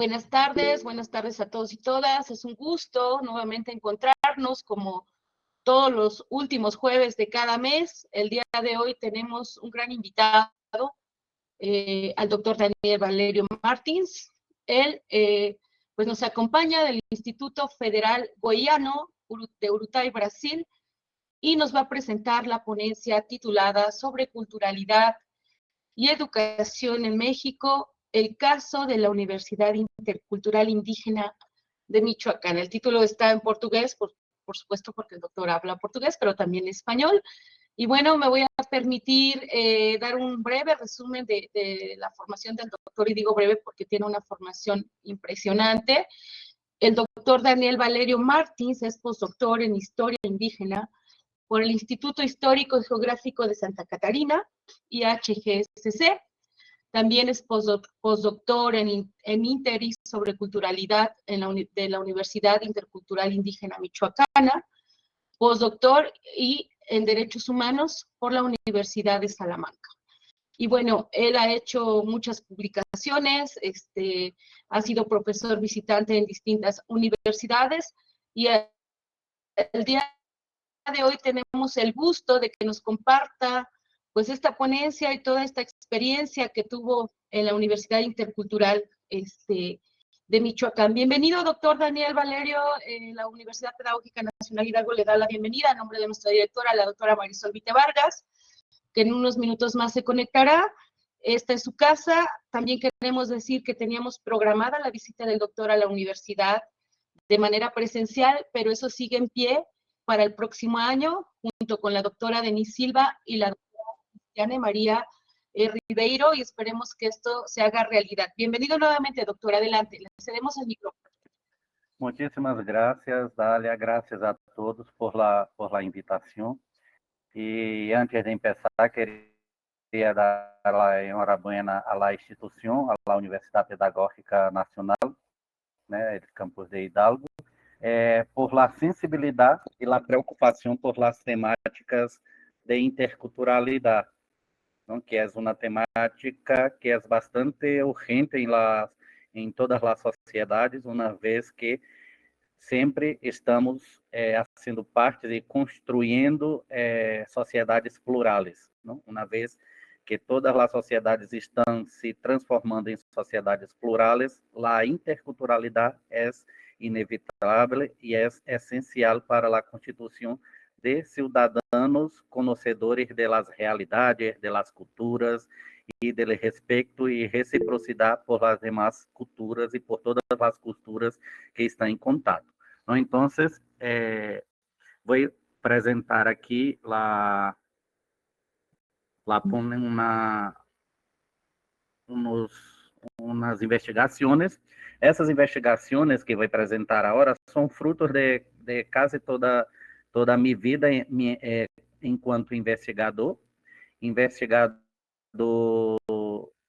Buenas tardes a todos y todas. Es un gusto nuevamente encontrarnos como todos los últimos jueves de cada mes. El día de hoy tenemos un gran invitado, al doctor Daniel Valerio Martins. Él pues nos acompaña del Instituto Federal Goiano de Urutay, Brasil, y nos va a presentar la ponencia titulada Sobre culturalidad y educación en México, el caso de la Universidad Intercultural Indígena de Michoacán. El título está en portugués, por supuesto, porque el doctor habla portugués, pero también español. Y bueno, me voy a permitir dar un breve resumen de la formación del doctor, y digo breve porque tiene una formación impresionante. El doctor Daniel Valerio Martins es postdoctor en Historia Indígena por el Instituto Histórico y Geográfico de Santa Catarina, IHGSC. También es postdoctor en Interis sobre culturalidad de la Universidad Intercultural Indígena Michoacana, postdoctor y en Derechos Humanos por la Universidad de Salamanca. Y bueno, él ha hecho muchas publicaciones, ha sido profesor visitante en distintas universidades, y el día de hoy tenemos el gusto de que nos comparta pues esta ponencia y toda esta experiencia que tuvo en la Universidad Intercultural de Michoacán. Bienvenido, doctor Daniel Valerio. La Universidad Pedagógica Nacional Hidalgo le da la bienvenida a nombre de nuestra directora, la doctora Marisol Vite Vargas, que en unos minutos más se conectará. Esta es su casa. También queremos decir que teníamos programada la visita del doctor a la universidad de manera presencial, pero eso sigue en pie para el próximo año, junto con la doctora Denise Silva y la doctora Cristiane María Ribeiro, y esperemos que esto se haga realidad. Bienvenido nuevamente, doctora. Adelante, le cedemos el micrófono. Muchísimas gracias, Dália. Gracias a todos por la invitación. Y antes de empezar, quería dar la enhorabuena a la institución, a la Universidad Pedagógica Nacional, el campus de Hidalgo, por la sensibilidad y la preocupación por las temáticas de interculturalidad, ¿no? Que es una temática que es bastante urgente en todas las sociedades, una vez que sempre estamos sendo parte de construindo sociedades plurais, não? Uma vez que todas as sociedades estão se transformando em sociedades plurais, a interculturalidade é inevitável e é essencial para a constituição de cidadãos conhecedores das realidades, das culturas e do respeito e reciprocidade por as demais culturas e por todas as culturas que estão em contato. Então, vou apresentar aqui umas investigações. Essas investigações que vou apresentar agora são frutos de quase toda a minha vida enquanto investigador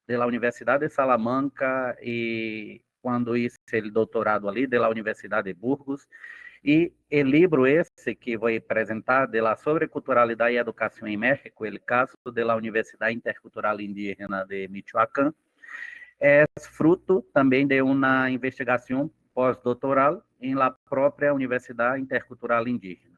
da Universidade de Salamanca, e quando hice o doutorado ali da Universidade de Burgos. E o livro esse que vou apresentar, de la sobreculturalidade e educação em México, o caso da Universidade Intercultural Indígena de Michoacán, é fruto também de uma investigação pós-doutoral em la própria Universidade Intercultural Indígena.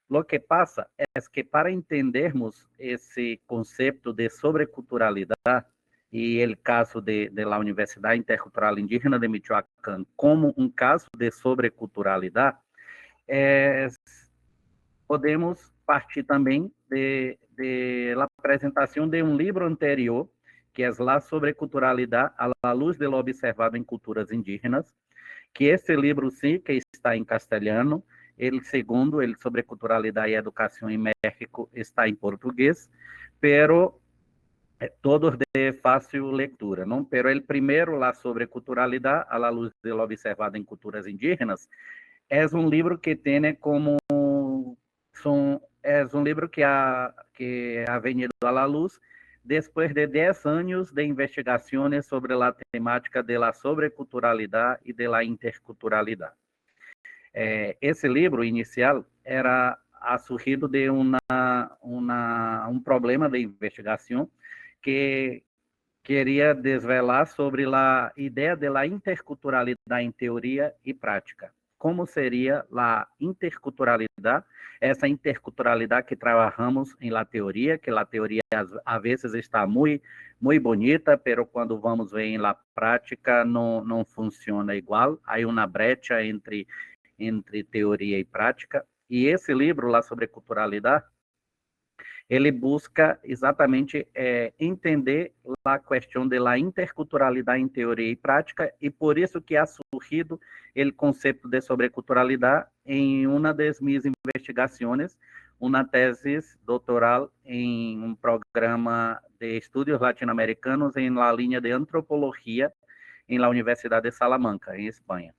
Lo que pasa es que para entendermos esse conceito de sobreculturalidade e o caso da Universidade Intercultural Indígena de Michoacán como um caso de sobreculturalidade, podemos partir também da apresentação de um livro anterior, que é La Sobreculturalidade à la luz de lo observado em culturas indígenas, que esse livro sim, que está em castelhano. O segundo, el sobre culturalidade e educação em México, está em português, pero todos de fácil leitura, não? Pero el primeiro, lá sobre culturalidade à la luz de lo observado em culturas indígenas, é um livro que tem como é um livro que ha venido à la luz depois de 10 anos de investigações sobre a temática de la sobreculturalidade e de la interculturalidade. Esse livro inicial ha surgido de um problema de investigação que queria desvelar sobre a ideia da interculturalidade em teoria e prática. Como seria a interculturalidade? Essa interculturalidade que trabalhamos em la teoria, que a teoria às vezes está muito bonita, pero quando vamos ver em la prática não funciona igual. Há uma brecha entre teoria e prática. E esse livro lá sobre culturalidade, ele busca exatamente entender a questão da interculturalidade em teoria e prática, e por isso que ha surgido o conceito de sobreculturalidade em uma das minhas investigações, uma tese doutoral em um programa de estudos latino-americanos em la linha de antropologia em la Universidade de Salamanca, em Espanha.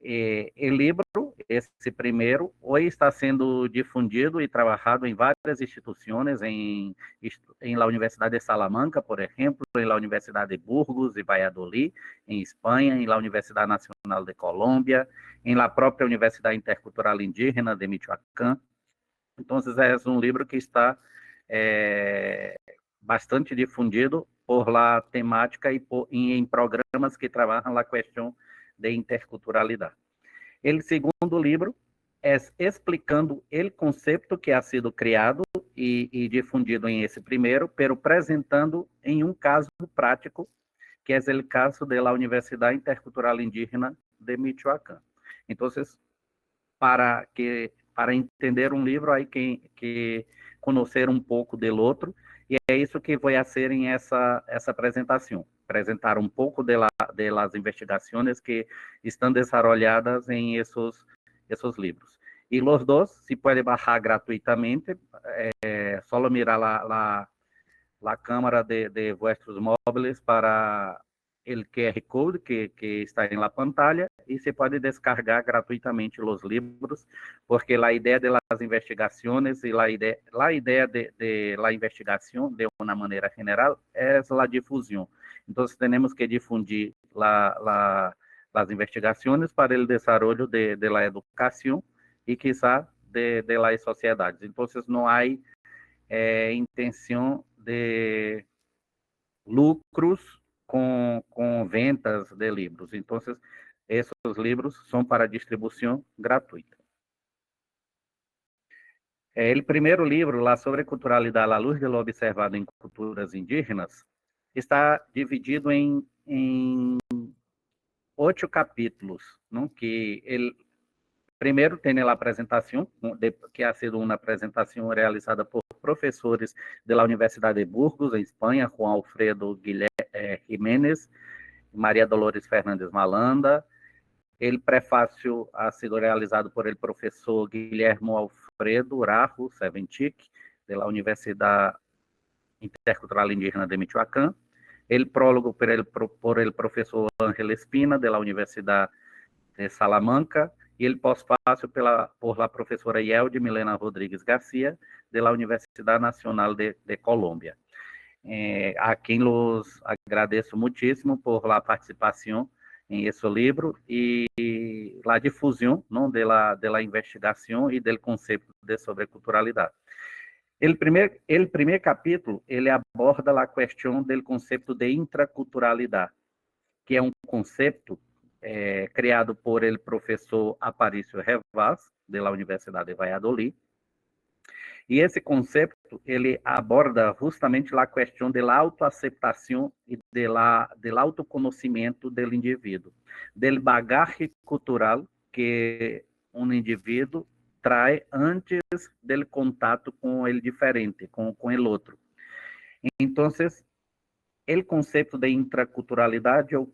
O livro, esse primeiro, hoje está sendo difundido e trabalhado em várias instituições, em la Universidade de Salamanca, por exemplo, em la Universidade de Burgos e Valladolid, em Espanha, em la Universidade Nacional de Colômbia, em la própria Universidade Intercultural Indígena de Michoacán. Então, é um livro que está bastante difundido por la temática e em programas que trabalham a questão de interculturalidade. O segundo livro é explicando o conceito que ha sido criado e difundido em esse primeiro, pero apresentando em um caso prático, que é o caso da Universidade Intercultural Indígena de Michoacán. Então, para entender um livro, aí que conhecer um pouco do outro, e é isso que vou fazer em essa apresentação. Apresentar um pouco de las investigações que estão desarrolladas em esses livros. E os dois se pode baixar gratuitamente, só mirar a câmera de vuestros móveis para o QR Code que está em la pantalla, e se pode descargar gratuitamente os livros, porque a ideia das investigações e a ideia de la investigação, de uma maneira geral, é a difusão. Então, temos que difundir as investigações para o desenvolvimento de la educação e, quizá, de las sociedades. Então, não há intenção de lucros com ventas de livros. Então, esses livros são para distribuição gratuita. O primeiro livro, lá sobre culturalidade à luz do observado em culturas indígenas, está dividido em 8 capítulos, não? Que primeiro tem a apresentação, que ha sido uma apresentação realizada por professores da Universidade de Burgos, em Espanha, Juan Alfredo Jiménez, Maria Dolores Fernandes Malanda. O prefácio ha sido realizado por el professor Guilhermo Alfredo Rajo Seventic, da Universidade Intercultural Indígena de Michoacán. O prólogo por el professor Ángel Espina, da Universidade de Salamanca, e o pós-fácil por la professora Yelde Milena Rodrigues Garcia, da Universidade Nacional de Colômbia. A quem los agradeço muitíssimo por la participação em esse livro e la difusão, não, de la investigação e do conceito de sobreculturalidade. O primeiro capítulo, ele aborda a questão do conceito de intraculturalidade, que é um conceito criado por el professor Aparicio Revaz, da Universidade de Valladolid. E esse conceito, ele aborda justamente a questão da autoaceitação e do autoconhecimento do indivíduo, do bagagem cultural que um indivíduo traz antes do contato com o diferente, com o outro. Então, o conceito de intraculturalidade eu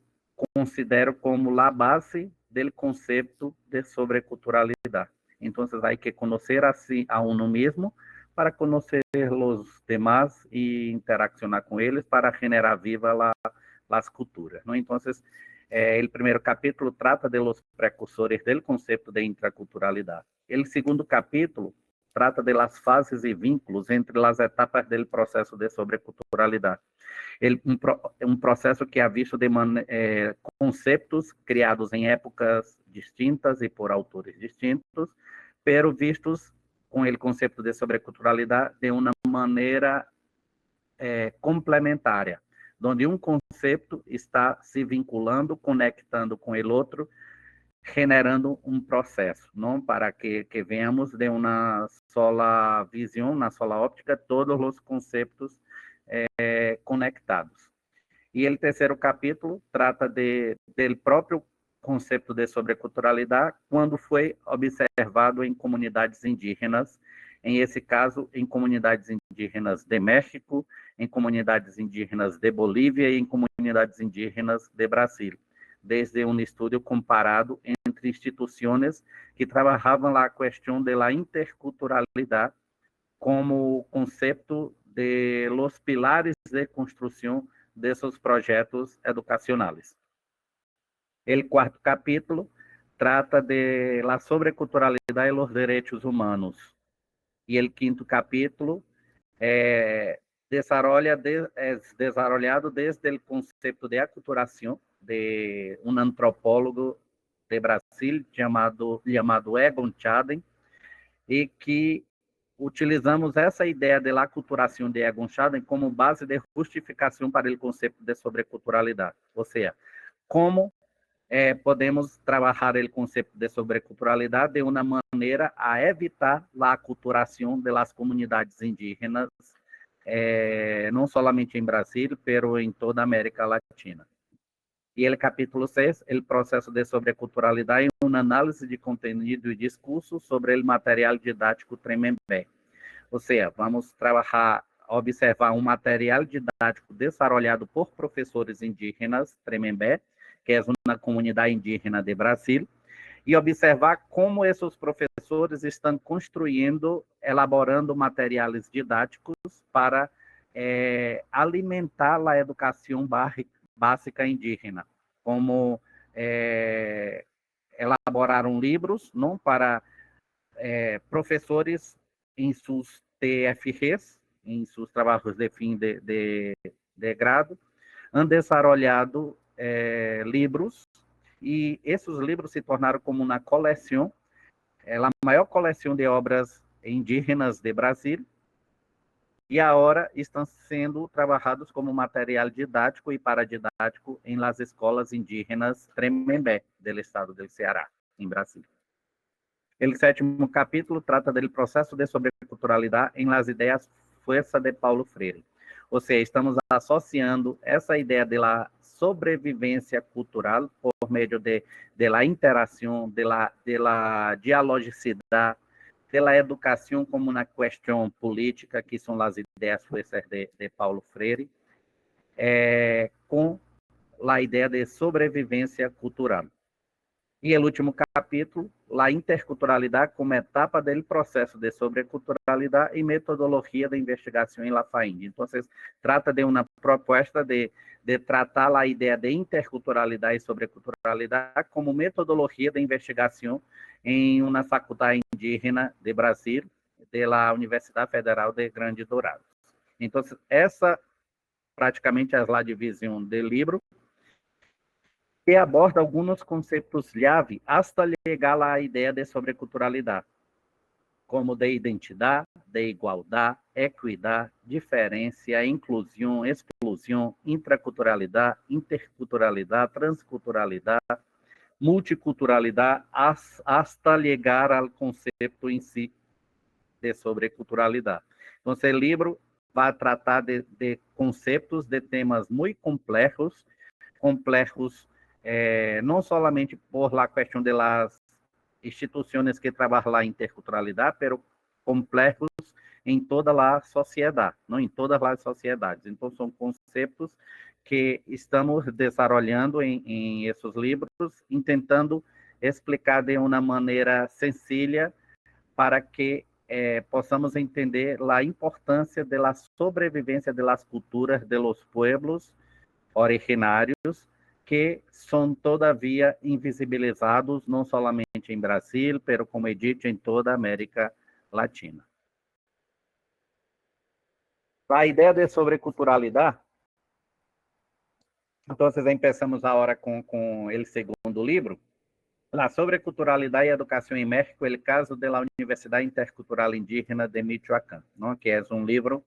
considero como a base do conceito de sobreculturalidade. Então, há que conhecer a uno mesmo para conhecer os demás e interaccionar com eles para generar viva as culturas. ¿No? Então, o primeiro capítulo trata de los precursores do conceito de intraculturalidade. O segundo capítulo trata de las fases e vínculos entre as etapas do processo de sobreculturalidade. Um processo que é visto de conceitos criados em épocas distintas e por autores distintos, pero vistos com o conceito de sobreculturalidade de uma maneira complementária. onde um conceito está se vinculando, conectando com o outro, generando um processo, não para que venhamos de uma sola visão, uma sola óptica, todos os conceitos conectados. E o terceiro capítulo trata do próprio conceito de sobreculturalidade quando foi observado em comunidades indígenas, em esse caso, em comunidades indígenas de México, em comunidades indígenas de Bolívia e em comunidades indígenas de Brasil, desde um estudo comparado entre instituições que trabalhavam a questão da interculturalidade como conceito de los pilares de construção desses projetos educacionais. O quarto capítulo trata de la sobreculturalidade e los derechos humanos. E o quinto capítulo é desarrollado desde o conceito de aculturação de um antropólogo de Brasil chamado Egon Schaden, e que utilizamos essa ideia de aculturação de Egon Schaden como base de justificação para o conceito de sobreculturalidade. Ou seja, como podemos trabalhar o conceito de sobreculturalidade de uma maneira a evitar a aculturação das comunidades indígenas, não somente em Brasil, mas em toda a América Latina. E o capítulo 6, o processo de sobreculturalidade, uma análise de conteúdo e discurso sobre o material didático Tremembé. Ou seja, vamos trabalhar, observar um material didático desenvolvido por professores indígenas Tremembé, que é uma comunidade indígena de Brasil, e observar como esses professores estão construindo, elaborando materiais didáticos para alimentar a educação básica indígena, como elaboraram livros, não para professores em seus TFGs, em seus trabalhos de fim de grado, han desarrollado livros, e esses livros se tornaram como uma coleção, a maior coleção de obras indígenas de Brasil, e agora estão sendo trabalhados como material didático e paradidático em las escolas indígenas Tremembé, do estado do Ceará, em Brasil. O sétimo capítulo trata do processo de sobreculturalidade em las ideias fuerza de Paulo Freire. Ou seja, estamos associando essa ideia de la sobrevivência cultural por meio de la interação, de la dialogicidade, da educação como uma questão política, que são as ideias fuerzas de Paulo Freire, com a ideia de sobrevivência cultural. E o último capítulo, a interculturalidade como etapa do processo de sobreculturalidade e metodologia de investigação em la FAIND. Então, trata de uma proposta de tratar a ideia de interculturalidade e sobreculturalidade como metodologia de investigação em uma faculdade indígena de Brasil, da Universidade Federal de Grande Dourados. Então, essa praticamente é a divisão do livro, que aborda alguns conceitos-chave hasta chegar à ideia de sobreculturalidade, como de identidade, de igualdade, equidade, diferença, inclusão, exclusão, intraculturalidade, interculturalidade, transculturalidade, multiculturalidade, hasta chegar ao conceito em si de sobreculturalidade. Então, esse livro vai tratar de conceitos, de temas muito complexos, não somente por la questão de las instituições que trabalham a interculturalidade, mas complexos em toda a sociedade, não em todas as sociedades. Então, são conceitos que estamos desenvolvendo em esses livros, tentando explicar de uma maneira sencilla para que possamos entender a importância da sobrevivência das culturas de los pueblos originários, que são, todavia, invisibilizados, não somente em Brasil, mas, como eu disse, em toda a América Latina. A ideia de sobreculturalidade, então, começamos agora com o segundo livro, La sobreculturalidade e educação em México, el caso de la Universidade Intercultural Indígena de Michoacán, ¿no? Que é um livro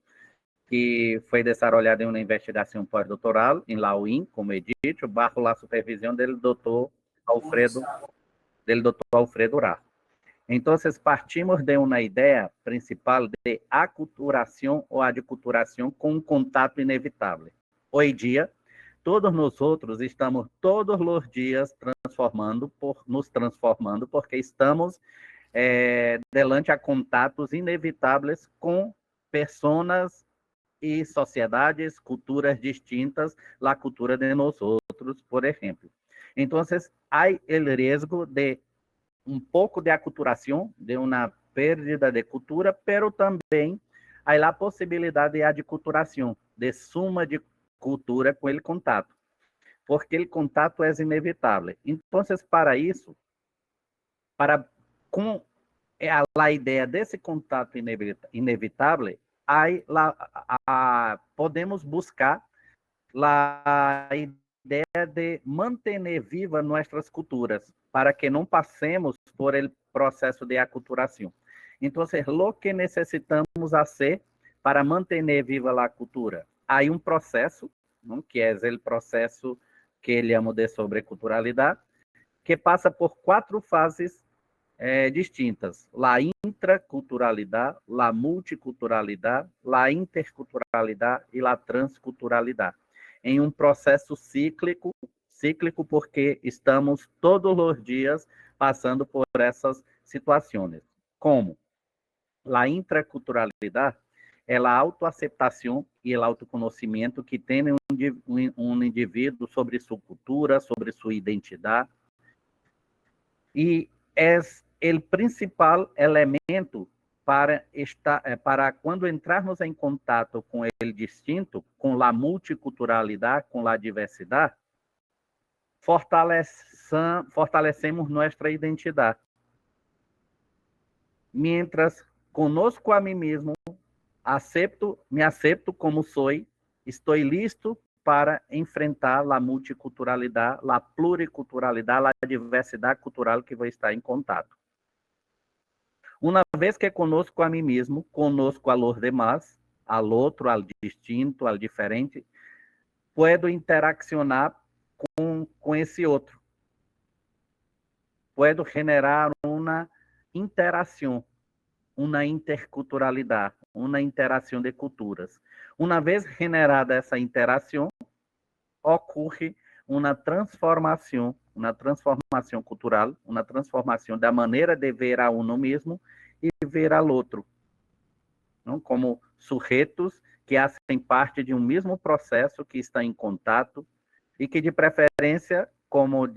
que foi desarrollada em uma investigação pós-doutoral em la UIN, como he dicho, bajo la supervisión del doctor Alfredo Ra. Entonces, partimos de una idea principal de aculturación o adculturación con un contacto inevitable. Hoy día, todos nosotros estamos todos los días nos transformando, porque estamos delante a contatos inevitáveis com pessoas e sociedades, culturas distintas, a cultura de nós outros, por exemplo. Então, há o risco de pouco de aculturação, de uma perda de cultura, pero também há a possibilidade de aculturação, de suma de cultura com o contato, porque o contato é inevitável. Então, para isso, com a ideia desse contato inevitável, podemos buscar a ideia de manter viva nossas culturas, para que não passemos por el processo de aculturação. Então, o que necessitamos fazer para manter viva a cultura? Há um processo, não? Que é o processo que ele chama de sobreculturalidade, que passa por 4 fases distintas: la intraculturalidade, la multiculturalidade, la interculturalidade e la transculturalidade. Em um processo cíclico porque estamos todos os dias passando por essas situações. Como? La intraculturalidade é a autoaceptação e o autoconhecimento que tem um indivíduo sobre sua cultura, sobre sua identidade, e é o principal elemento para quando entrarmos em contato com o distinto, com a multiculturalidade, com a diversidade, fortalecemos nossa identidade. Mientras conosco a mim mesmo, me acepto como sou, estou listo para enfrentar a multiculturalidade, a pluriculturalidade, a diversidade cultural que vou estar em contato. Uma vez que conosco a mim mesmo, conosco a los demás, al outro, al distinto, al diferente, puedo interaccionar com esse outro. Puedo generar uma interação, uma interculturalidade, uma interação de culturas. Uma vez generada essa interação, ocorre uma transformação cultural, uma transformação da maneira de ver a uno mesmo e ver ao outro, não? Como sujeitos que fazem parte de um mesmo processo, que estão em contato e que, de preferência, como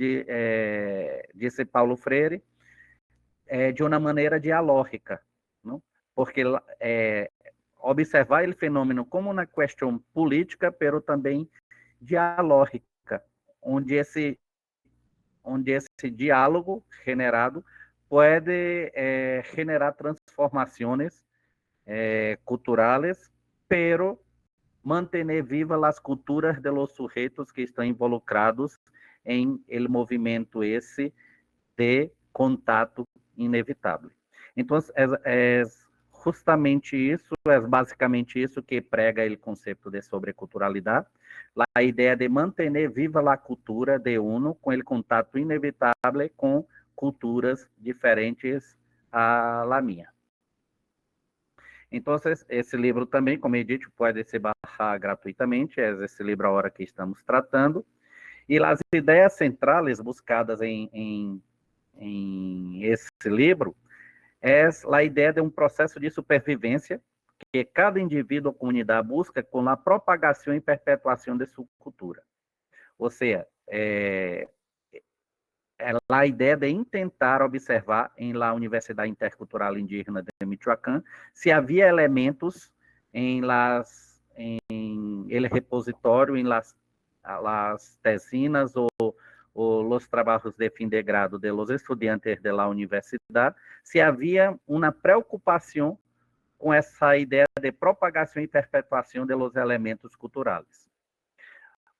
disse Paulo Freire, de uma maneira dialógica, não? Porque observar o fenômeno como uma questão política, pero também dialógica, onde esse diálogo generado pode generar transformações culturais, pero manter viva as culturas de los sujeitos que estão involucrados em el movimento esse de contato inevitável. Então, é justamente isso, é basicamente isso que prega o conceito de sobreculturalidade, a ideia de manter viva a cultura de uno com o contato inevitável com culturas diferentes a la minha. Então, esse livro também, como eu disse, pode se baixar gratuitamente, é esse livro agora que estamos tratando, e as ideias centrais buscadas em esse livro é a ideia de um processo de supervivência que cada indivíduo ou comunidade busca com a propagação e perpetuação de sua cultura. Ou seja, a ideia de tentar observar em la Universidade Intercultural Indígena de Michoacán se havia elementos em el repositório, em las tesinas ou os trabalhos de fim de grado de los estudiantes de la universidade, se havia uma preocupação com essa ideia de propagação e perpetuação de los elementos culturais.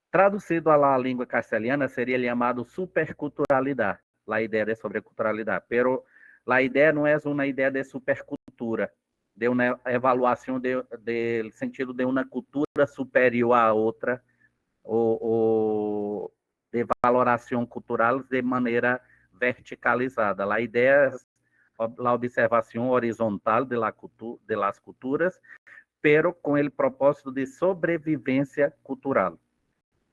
Traduzido à língua castelhana, seria chamado superculturalidade, a ideia de sobreculturalidade. Pero a ideia não é uma ideia de supercultura, de uma avaliação do sentido de uma cultura superior à outra, ou de valoração cultural de maneira verticalizada. A ideia é a observação horizontal de las culturas, pero com o propósito de sobrevivência cultural.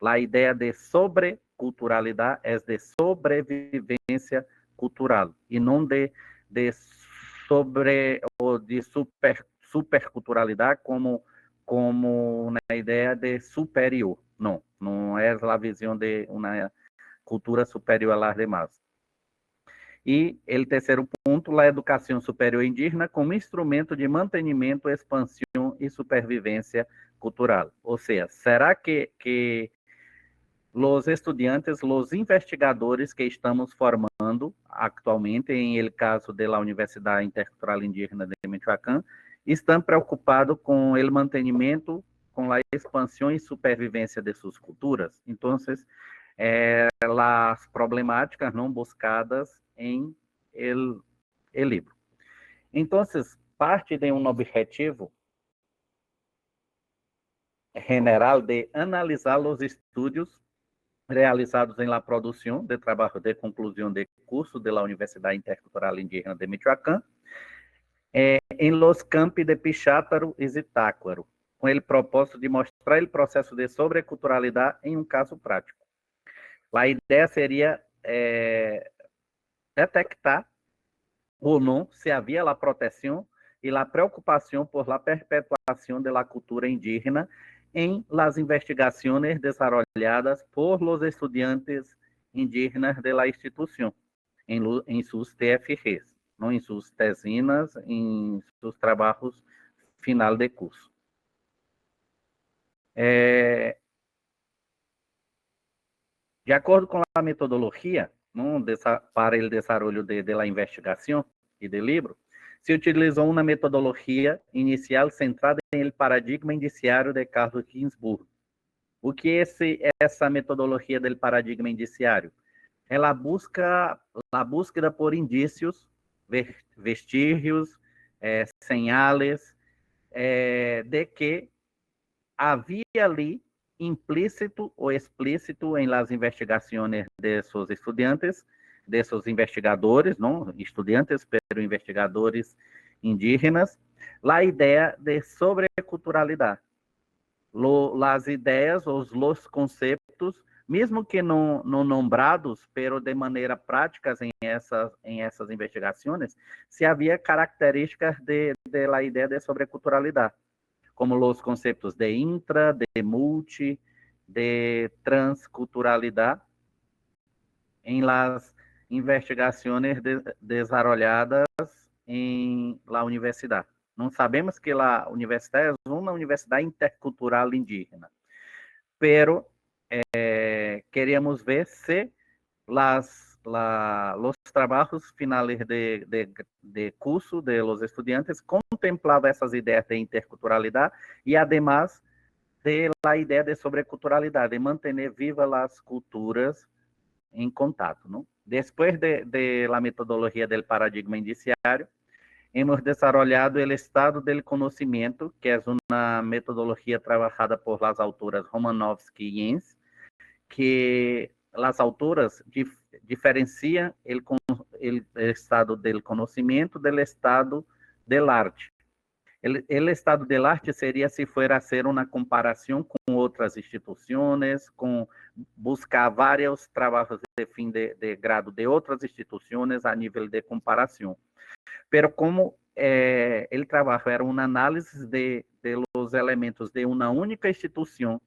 A ideia de sobreculturalidade é de sobrevivência cultural e não de sobre ou de superculturalidade como uma ideia de superior. Não é a visão de uma cultura superior às demais. E o terceiro ponto, a educação superior indígena como instrumento de mantenimento, expansão e supervivência cultural. Ou seja, será que os estudantes, os investigadores que estamos formando atualmente, em el caso da Universidade Intercultural Indígena de Michoacán, estão preocupados com o mantenimento, com a expansão e supervivência de suas culturas? Então, as problemáticas não buscadas em el livro. Então, parte de um objetivo general de analisar os estudos realizados em la produção de trabalho de conclusão de curso da Universidade Intercultural Indígena de Michoacán, em los campi de Pichátaro e Zitácuaro, com o propósito de mostrar o processo de sobreculturalidade em um caso prático. A ideia seria detectar ou não se havia a proteção e a preocupação por la perpetuação de la cultura indígena em las investigaciones desarrolladas por los estudiantes indígenas de la institución, en sus TFGs, ¿no? En sus tesinas, en sus trabajos final de curso. De acordo com a metodologia, ¿no? Para o desenvolvimento de la investigação e do livro, se utilizou uma metodologia inicial centrada em el paradigma indiciário de Carlos Ginzburg. O que é essa metodologia do paradigma indiciário? É a búsqueda por indícios, vestígios, señales, de que havia ali implícito ou explícito em las investigações de seus estudantes, de seus investigadores, não estudantes, pero investigadores indígenas, a ideia de sobreculturalidade. As ideias, os conceitos, mesmo que não nombrados, pero de maneira prática em essas investigações, se havia características de la ideia de sobreculturalidade, como os conceitos de intra, de multi, de transculturalidade, em las investigações desarrolladas em la universidade. Não sabemos que a universidade é uma universidade intercultural indígena, pero queríamos ver se os trabalhos finais de curso de los estudiantes contemplavam essas ideias de interculturalidade e, además, de la ideia de sobreculturalidade, de manter vivas as culturas em contato, não? Depois de la metodologia del paradigma indiciário, hemos desarrollado el estado del conocimiento, que es una metodología trabajada por las autoras Romanovsky y Jens, que las autoras diferencian el estado del conocimiento del estado del arte. El estado del arte sería si fuera a hacer una comparación con otras instituciones, con buscar varios trabajos de fin de grado de otras instituciones a nivel de comparación. Pero como el trabajo era un análisis de los elementos de una única institución,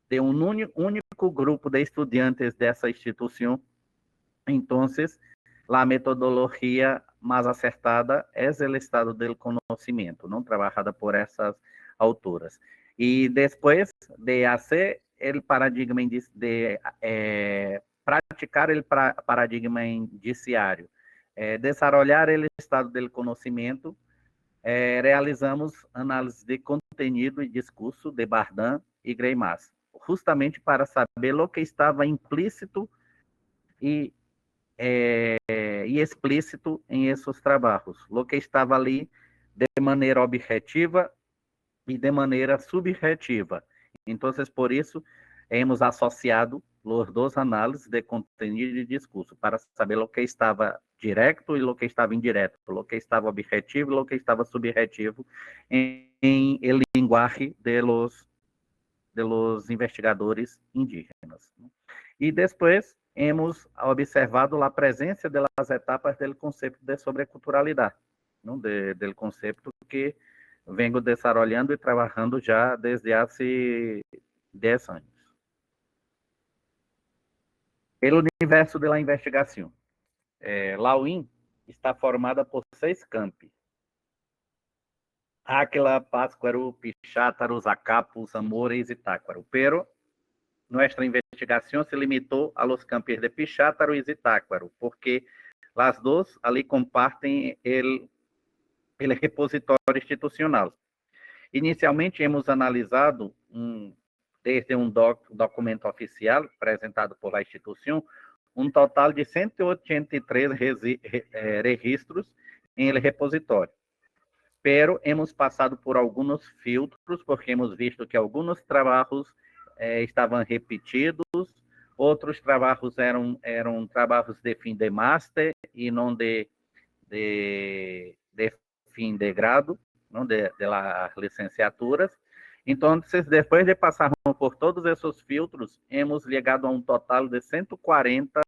de un único grupo de estudiantes de esa institución, entonces la metodología más acertada es el estado del conocimiento, ¿no? Trabajada por essas autoras. Y después de hacer el paradigma, praticar el paradigma indiciário, desarrollar o estado do conhecimento, realizamos análise de conteúdo e discurso de Bardin e Greimas, justamente para saber o que estava implícito e explícito em esses trabalhos, o que estava ali de maneira objetiva e de maneira subjetiva. Então, por isso, hemos associado os dois análises de conteúdo e discurso para saber o que estava direto e o que estava indireto, o que estava objetivo e o que estava subjetivo em linguagem de los investigadores indígenas. E depois hemos observado a presença das etapas do conceito de sobreculturalidade, do conceito que vengo desarrollando e trabalhando já desde há 10 anos. O universo da investigação. La UIN está formada por 6 campi. Áquila, Páscuaro, Pichátaro, Zacapo, Zamores e Táquaro. Pero nuestra investigación se limitó a los campos de Pichátaro y Zitácuaro, porque las dos ali compartem el repositório institucional. Inicialmente, hemos analisado, desde documento oficial apresentado por la instituição, total de 183 registros em el repositório. Pero hemos passado por alguns filtros, porque hemos visto que alguns trabalhos estavam repetidos, outros trabalhos eram trabalhos de fim de máster e não de fim de grado, não de las licenciaturas. Então, depois de passarmos por todos esses filtros, hemos chegado a total de 140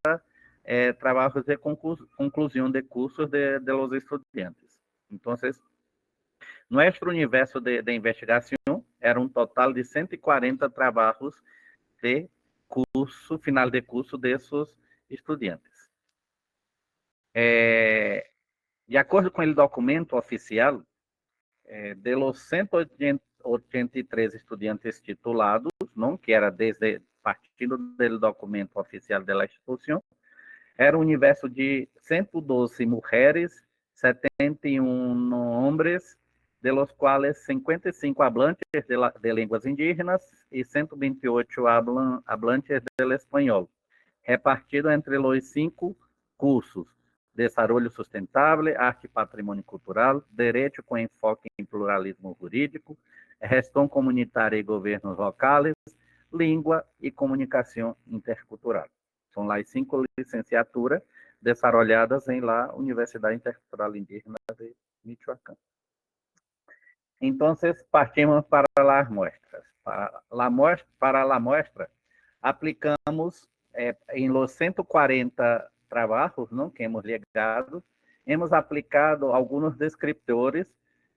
trabalhos de conclusão de cursos de los estudiantes. Então, nosso universo de investigação era total de 140 trabalhos de curso, final de curso desses estudantes. De acordo com o documento oficial, de los 183 estudantes titulados, não, que era partindo do documento oficial da instituição, era um universo de 112 mulheres, 71 homens, de los quais 55 hablantes de línguas indígenas e 128 hablantes del espanhol, repartido entre os 5 cursos: Desarrollo Sustentável, Arte, Patrimônio Cultural, Direito com enfoque em Pluralismo Jurídico, Gestão Comunitária e Governos Locais, Língua e Comunicação Intercultural. São as 5 licenciaturas desarrolladas em la Universidade Intercultural Indígena de Michoacán. Então, partimos para as muestras. Para a muestra, aplicamos em los 140 trabalhos, não, que hemos ligado, hemos aplicado alguns descriptores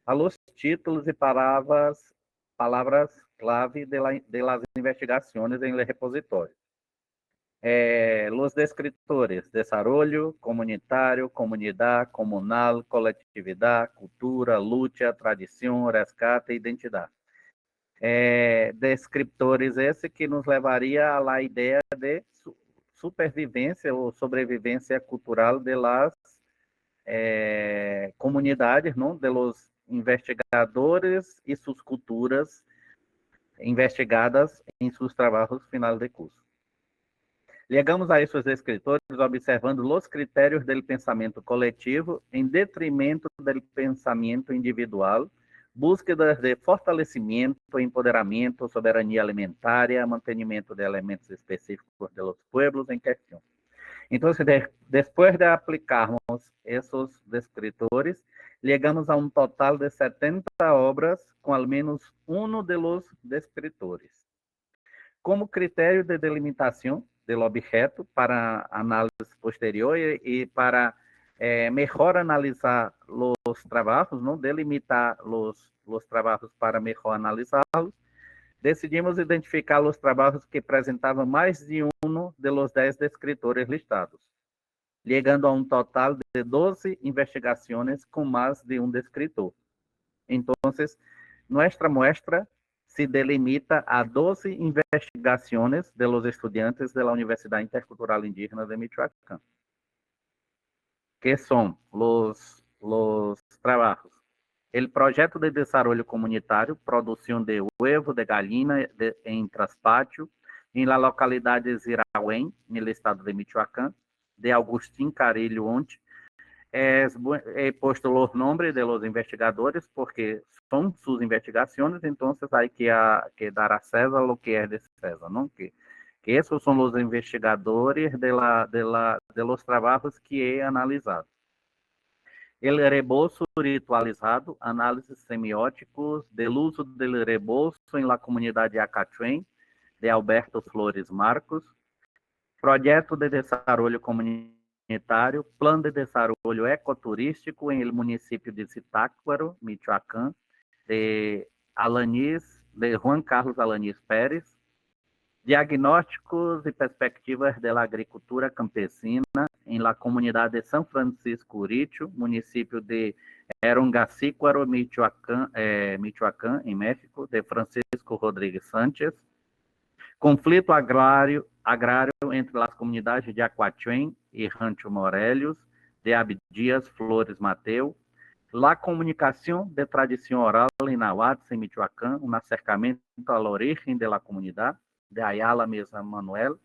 a los títulos e palavras-clave de las investigações em el repositório. Los descriptores: desarrollo, comunitário, comunidade, comunal, coletividade, cultura, luta, tradição, resgate e identidade. Descriptores esse que nos levaria à ideia de supervivência ou sobrevivência cultural de las comunidades, não, de los investigadores e suas culturas investigadas em seus trabalhos final de curso. Chegamos a esses escritores observando os critérios do pensamento coletivo em detrimento do pensamento individual, búsqueda de fortalecimento, empoderamento, soberania alimentária, mantenimento de elementos específicos de los pueblos em questão. Então, depois de aplicarmos esses descritores, chegamos a total de 70 obras com ao menos um de los descritores. Como critério de delimitação do objeto para análise posterior e para melhor analisar os trabalhos, não delimitar os trabalhos para melhor analisá-los, decidimos identificar os trabalhos que apresentavam mais de um de los 10 descritores listados, chegando a total de 12 investigações com mais de um descritor. Então, nossa muestra se delimita a 12 investigações de los estudiantes de la Universidad Intercultural Indígena de Michoacán, que são los trabajos: el projeto de desarrollo comunitário, produção de huevo de gallina em traspatio, em la localidade de Zirahuén, no estado de Michoacán, de Agustín Carillo Onte, He puesto los nombres de los investigadores porque son sus investigaciones, entonces hay que dar a César lo que es de César, ¿no? Que esos son los investigadores de los trabajos que he analizado. El rebozo ritualizado, análisis semióticos del uso del rebozo en la comunidad de Acachuén, de Alberto Flores Marcos, projeto de desarrollo comunitário, plano de desarrollo ecoturístico em el município de Zitácuaro, Michoacán, de Juan Carlos Alanis Pérez, diagnósticos e perspectivas da agricultura campesina em la comunidade de São Francisco Uricho, município de Erongacícuaro, Michoacán, em México, de Francisco Rodrigues Sánchez, conflito agrário entre as comunidades de Aquachuén e Rancho Morelos, de Abdias Flores Mateu, la comunicação de tradição oral em Nahuatl, em Michoacán, um acercamento à origem da comunidade, de Ayala Mesa Manuel,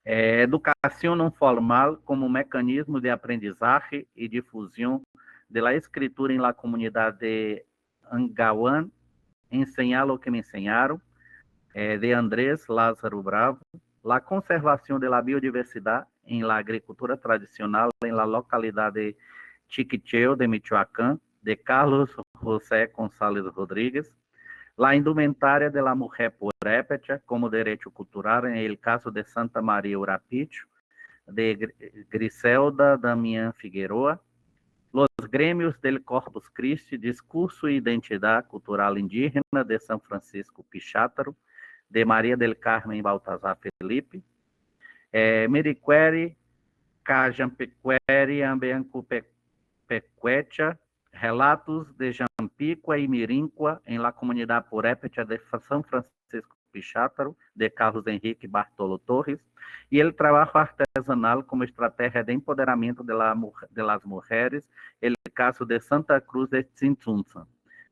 educação não formal como mecanismo de aprendizagem e difusão da escritura em la comunidade de Angawan, enseñar o que me ensinaram, de Andrés Lázaro Bravo, la conservação de la biodiversidade em la agricultura tradicional em la localidade de Chiquicheo, de Michoacán, de Carlos José González Rodríguez, la indumentaria de la mujer purépecha como derecho cultural en el caso de Santa María Urapicho, de Griselda Damián Figueroa, los gremios del Corpus Christi, discurso e identidad cultural indígena de São Francisco Pichátaro, de Maria del Carmen Baltazar Felipe, Miriqueri, Cajampequeri, Ambiancupequecha, relatos de Jampicua e Mirinqua em la comunidade purépecha de São Francisco Pichátaro, de Carlos Henrique Bartolo Torres, e el trabalho artesanal como estratégia de empoderamento de las mujeres, el caso de Santa Cruz de Tzintzuntzan,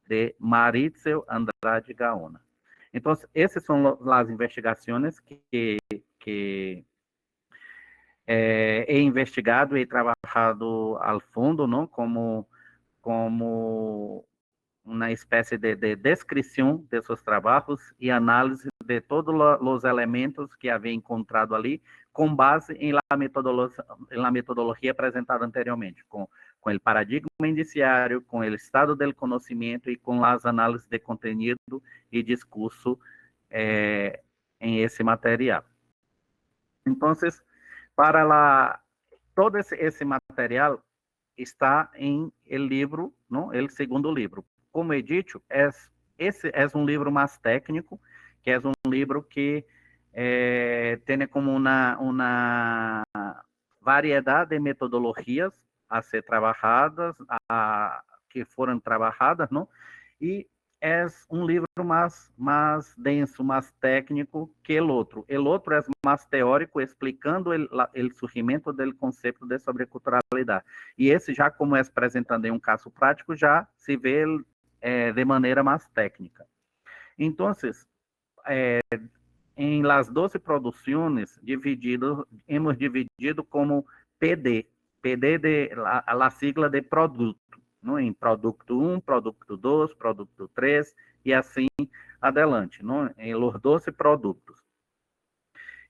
de Maritzel Andrade Gaona. Então, essas são as investigações que he investigado e trabalhado ao fundo, não? Como uma espécie de descrição de seus trabalhos e análise de todos os elementos que havia encontrado ali, com base em la metodologia apresentada anteriormente, com o paradigma indiciário, com o estado do conhecimento e com as análises de conteúdo e discurso em esse material. Então, todo esse material está em el livro, não? El segundo livro. Como he dicho, esse é um livro mais técnico, que é um livro que tem como uma variedade de metodologias a ser trabalhadas, que foram trabalhadas, não? E é um livro mais denso, mais técnico que o outro. O outro é mais teórico, explicando o surgimento do conceito de sobreculturalidade. E esse já, como é apresentado em um caso prático, já se vê de maneira mais técnica. Então, em las 12 produções, hemos dividido como PD. PD de a sigla de produto, não? Em produto 1, produto 2, produto 3, e assim adelante, não? Em los 12 produtos.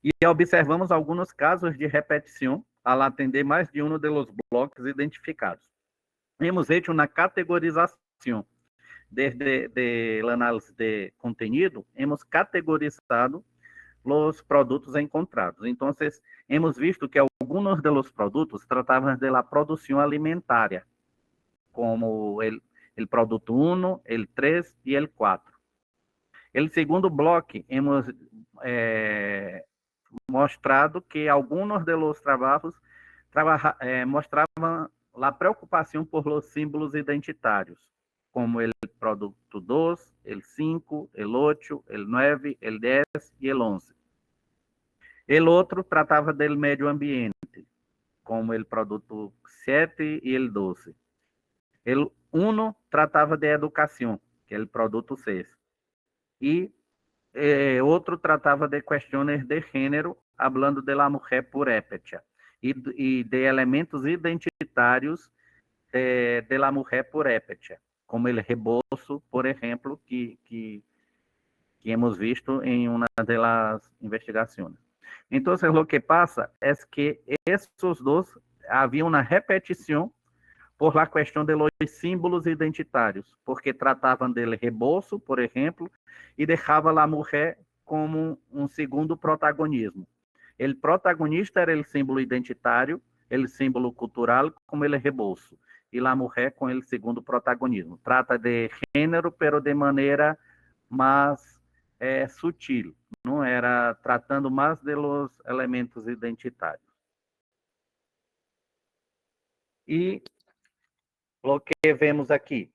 E observamos alguns casos de repetição ao atender mais de um dos blocos identificados. Hemos hecho uma categorização. Desde a análise de conteúdo, hemos categorizado os produtos encontrados. Então, hemos visto que alguns dos produtos tratavam da produção alimentária, como o produto 1, o 3 e o 4. O segundo bloco, hemos mostrado que alguns dos trabalhos mostravam a preocupação por los símbolos identitários, como o produto 2, o 5, o 8, o 9, o 10 e o 11. O outro tratava do meio ambiente, como o produto 7 e o 12. O 1 tratava de educação, que é o produto 6. E outro tratava de questões de gênero, hablando de la mujer purépecha. e de elementos identitários de la mujer purépecha, como el rebozo, por ejemplo, que hemos visto en una de las investigaciones. Entonces, lo que pasa es que estos dos, había una repetición por la cuestión de los símbolos identitarios, porque trataban del rebozo, por ejemplo, y dejaba a la mujer como un segundo protagonismo. El protagonista era el símbolo identitario, el símbolo cultural, como el rebozo, e la mujer com el segundo protagonismo. Trata de gênero, pero de maneira mais sutil, não era tratando mais de los elementos identitários. E o que vemos aqui?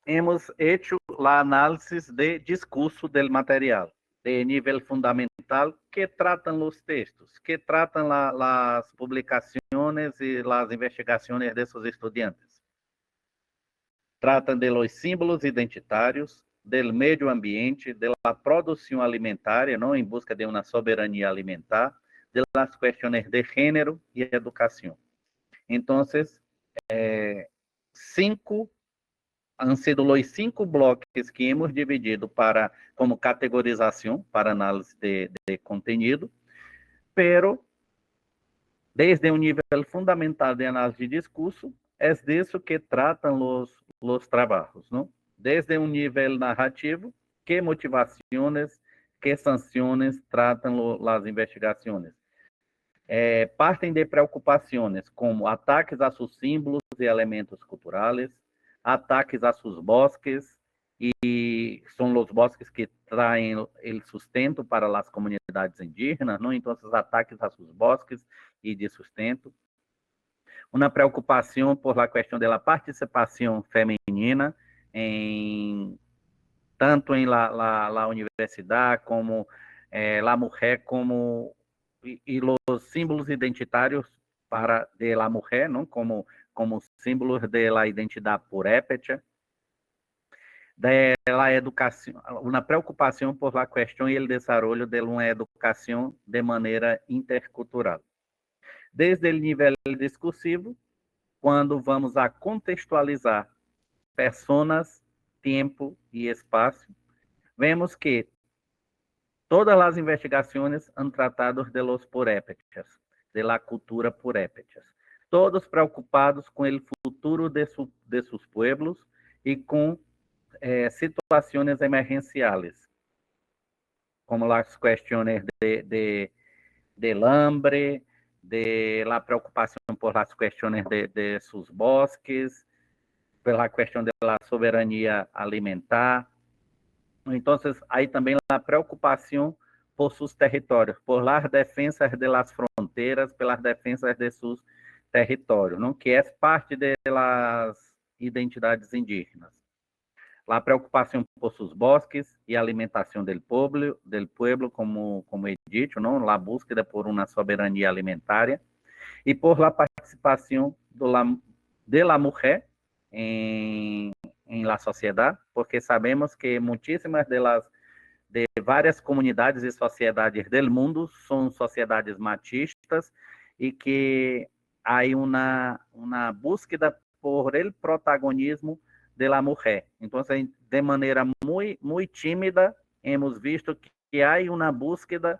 Hemos hecho la análisis de discurso del material, de nível fundamental, que tratam os textos, que tratam las publicaciones e las investigaciones de seus estudiantes. Tratam de los símbolos identitários, del meio ambiente, de la produção alimentaria, não, em busca de uma soberania alimentar, de las cuestiones de género e educação. Então, 5 han sido os 5 bloques que hemos dividido como categorização, para análise de contenido, pero desde um nível fundamental de análise de discurso, é disso que tratam os trabalhos, não? Desde um nível narrativo, que motivações, que sanções tratam as investigações. Partem de preocupações como ataques a seus símbolos e elementos culturais, ataques a seus bosques, e são os bosques que traem o sustento para as comunidades indígenas, não? Então, esses ataques a seus bosques e de sustento. Uma preocupação por la questão da participação feminina, tanto em la universidade, como la mujer, como e os símbolos identitários de la mujer, não? Como símbolos de la identidade purépecha, de la educação, uma preocupação por la questão e o desenvolvimento de uma educação de maneira intercultural. Desde o nível discursivo, quando vamos a contextualizar personas, tempo e espaço, vemos que todas as investigações han tratado de los purépechas, de la cultura purépechas, todos preocupados com o futuro de seus pueblos e com situações emergenciais, como as questões del hambre, de la preocupação por las questões de seus bosques, pela questão da soberania alimentar. Então, aí também a preocupação por seus territórios, por las defensas de las fronteiras, pelas defensas de seus territórios, não? Que é parte das identidades indígenas. A preocupação por seus bosques e alimentação del pueblo, como he dicho, não? A búsqueda por uma soberania alimentária e por la participação de la mujer em la sociedade, porque sabemos que muitíssimas de várias comunidades e sociedades do mundo são sociedades machistas e que há uma búsqueda por el protagonismo de la mujer. Então, de maneira muito tímida, hemos visto que há uma búsqueda,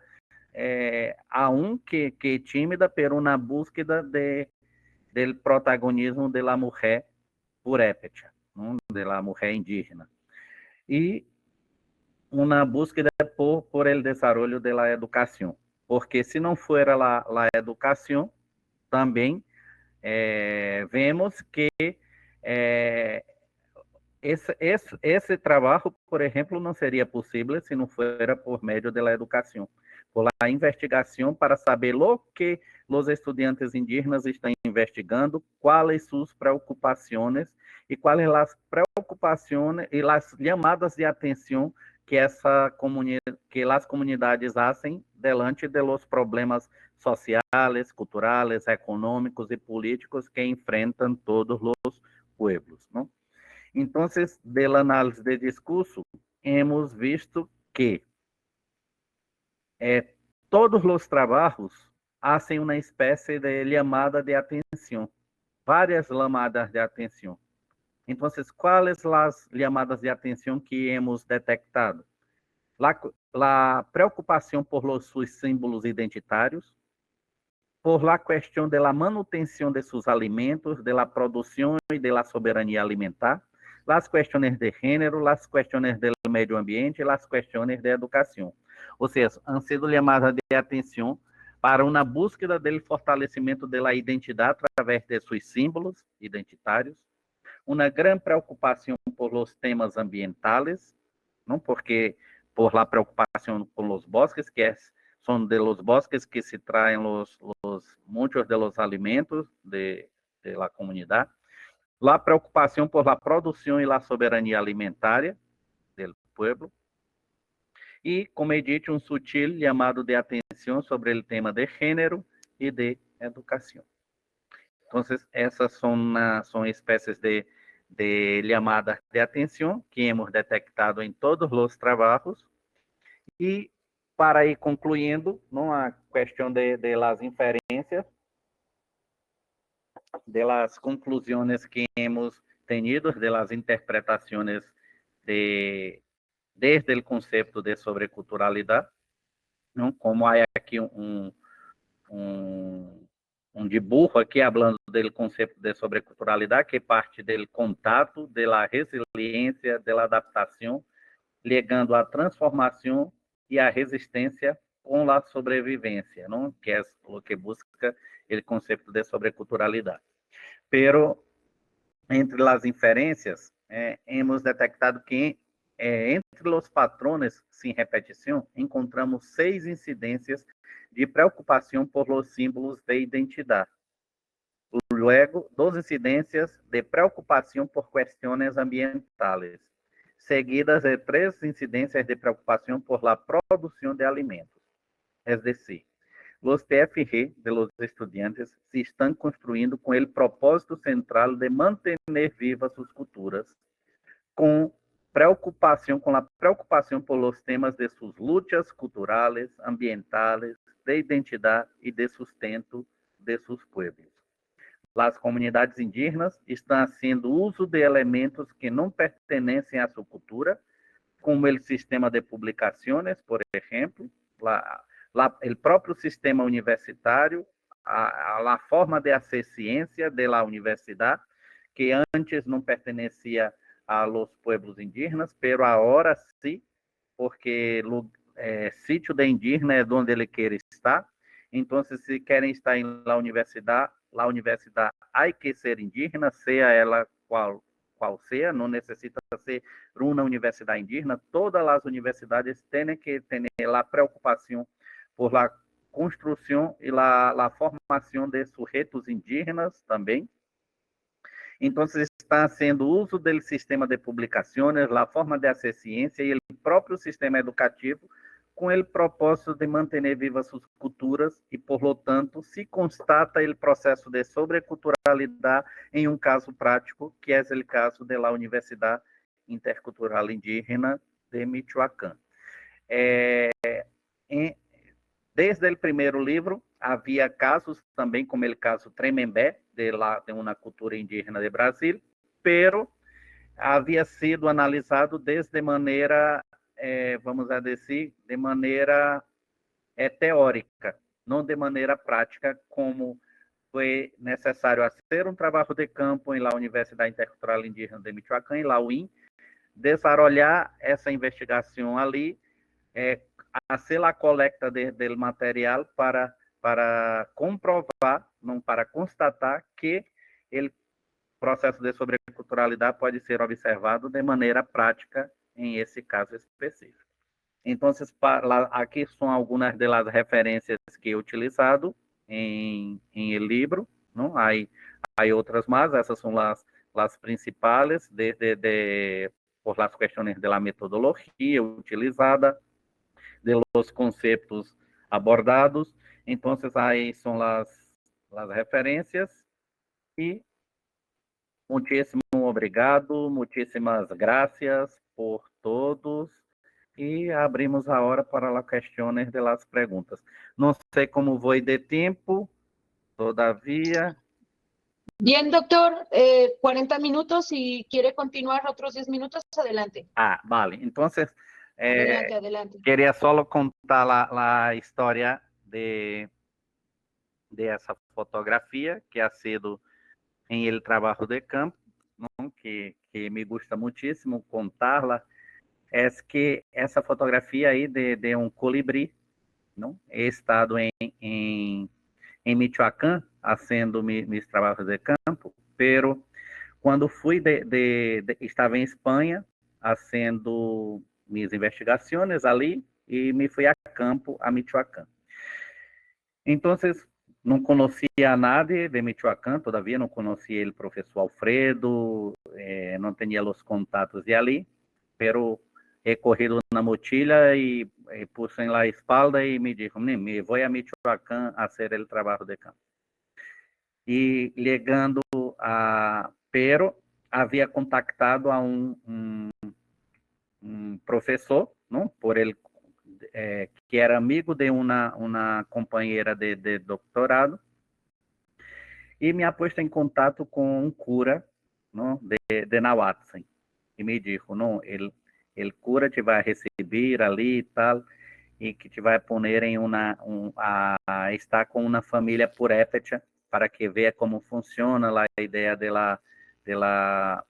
aún que tímida, pero uma búsqueda del protagonismo de la mujer purépecha, ¿no? De la mujer indígena. E uma búsqueda por el desarrollo de la educación, porque se não fuera la educação, também vemos que esse trabalho, por exemplo, não seria possível se não fuera por meio da educação, por la investigação para saber o que os estudantes indígenas estão investigando, quais suas preocupações e quais as preocupações e as chamadas de atenção que as comunidades fazem delante de los problemas sociais, culturais, econômicos e políticos que enfrentam todos os pueblos, não? Então, da análise de discurso, hemos visto que todos os trabalhos hacen una especie de llamada de atención, varias llamadas de atención. Entonces, ¿cuáles las llamadas de atención que hemos detectado? La preocupación por sus símbolos identitarios, por la cuestión de la manutención de sus alimentos, de la producción y de la soberanía alimentar, las cuestiones de género, las cuestiones del medio ambiente y las cuestiones de educación. Ou seja, han sido llamadas de atenção para uma búsqueda do fortalecimento da identidade através de seus símbolos identitários, uma grande preocupação por os temas ambientais, não? Porque por la preocupação com os bosques, são de los bosques que se traem muitos de los alimentos de la comunidade, la preocupação por la produção e la soberania alimentaria do pueblo, e, como he dicho, um sutil chamado de atenção sobre o tema de gênero e de educação. Então, essas são espécies de llamadas de atenção que hemos detectado em todos os trabalhos. E, para ir concluindo, não, a questão de las inferências, de las conclusões que hemos tenido, de las interpretações desde o conceito de sobreculturalidade, não? Como há aqui um dibujo aqui falando do conceito de sobreculturalidade, que parte do contato, da resiliência, da adaptação, ligando a transformação e a resistência com a sobrevivência, não? Que é o que busca o conceito de sobreculturalidade. Pero, entre as inferências, hemos detectado que entre os patrones sem repetição, encontramos 6 incidências de preocupação por los símbolos de identidade. Luego, 2 incidências de preocupação por questões ambientales, seguidas de 3 incidências de preocupação por la produção de alimentos. Es decir, los TFG de los estudiantes se están construyendo con el propósito central de mantener vivas sus culturas, con la preocupación por los temas de sus luchas culturales, ambientales, de identidad y de sustento de sus pueblos. Las comunidades indígenas están haciendo uso de elementos que no pertenecen a su cultura, como el sistema de publicaciones, por ejemplo, el propio sistema universitário, a forma de hacer ciência de la universidad, que antes não pertenecia a los pueblos indígenas, pero agora sí, porque sítio de indígena é onde ele quer estar. Então, se querem estar em la universidade há que ser indígena, seja ela qual seja, não necessita ser uma universidade indígena. Todas as universidades têm que ter a preocupação por la construção e la formação de sujeitos indígenas também. Então, está sendo uso do sistema de publicações, a forma de fazer ciência e o próprio sistema educativo com o propósito de manter vivas suas culturas e, por lo tanto, se constata o processo de sobreculturalidade em um caso prático, que é o caso da Universidade Intercultural Indígena de Michoacán. Desde o primeiro livro, havia casos também, como o caso Tremembé, de uma cultura indígena de Brasil, pero havia sido analisado desde maneira, vamos a dizer, de maneira teórica, não de maneira prática, como foi necessário fazer um trabalho de campo em la Universidade Intercultural Indígena de Michoacán, em la UIN, desarrollar essa investigação ali, hacer a coleta do material para comprovar, não para constatar, que o processo de sobreculturalidade pode ser observado de maneira prática em esse caso específico. Então, aqui são algumas das referências que he utilizado em el livro, não? Há outras mais, essas são as principais, por las questões da metodologia utilizada, de los conceitos abordados. Então, aí são as referências. E muitíssimo obrigado, muitíssimas gracias por todos. e abrimos a hora para las questiones de las preguntas. Não sei como vou de tempo, todavia. Bien, doctor, 40 minutos. Si quiere continuar otros 10 minutos, adelante. Ah, vale. Entonces, Adelante, adelante. quería solo contar la historia de essa fotografia que ha sido em el trabalho de campo, não? Que me gusta muitíssimo contarla, é que essa fotografia aí de um colibri, não? He estado em Michoacán, haciendo mis trabalhos de campo, pero quando fui estava em Espanha, fazendo minhas investigações ali, e me fui a campo, a Michoacán. Então, não conhecia a nadie de Michoacán, todavia não conhecia o professor Alfredo, não tinha os contatos de ali, pero he corrido na mochila e pus em la espalda e me dijo, me vou a Michoacán a hacer el trabalho de campo. E ligando a pero havia contactado a um professor, não, por ele que era amigo de uma companheira de doutorado, e me ha puesto em contato com um cura, não, de Nahuatl, e me disse, não, ele cura te vai receber ali e tal, e que te vai poner em a estar com uma família purépecha, para que veja como funciona a ideia de la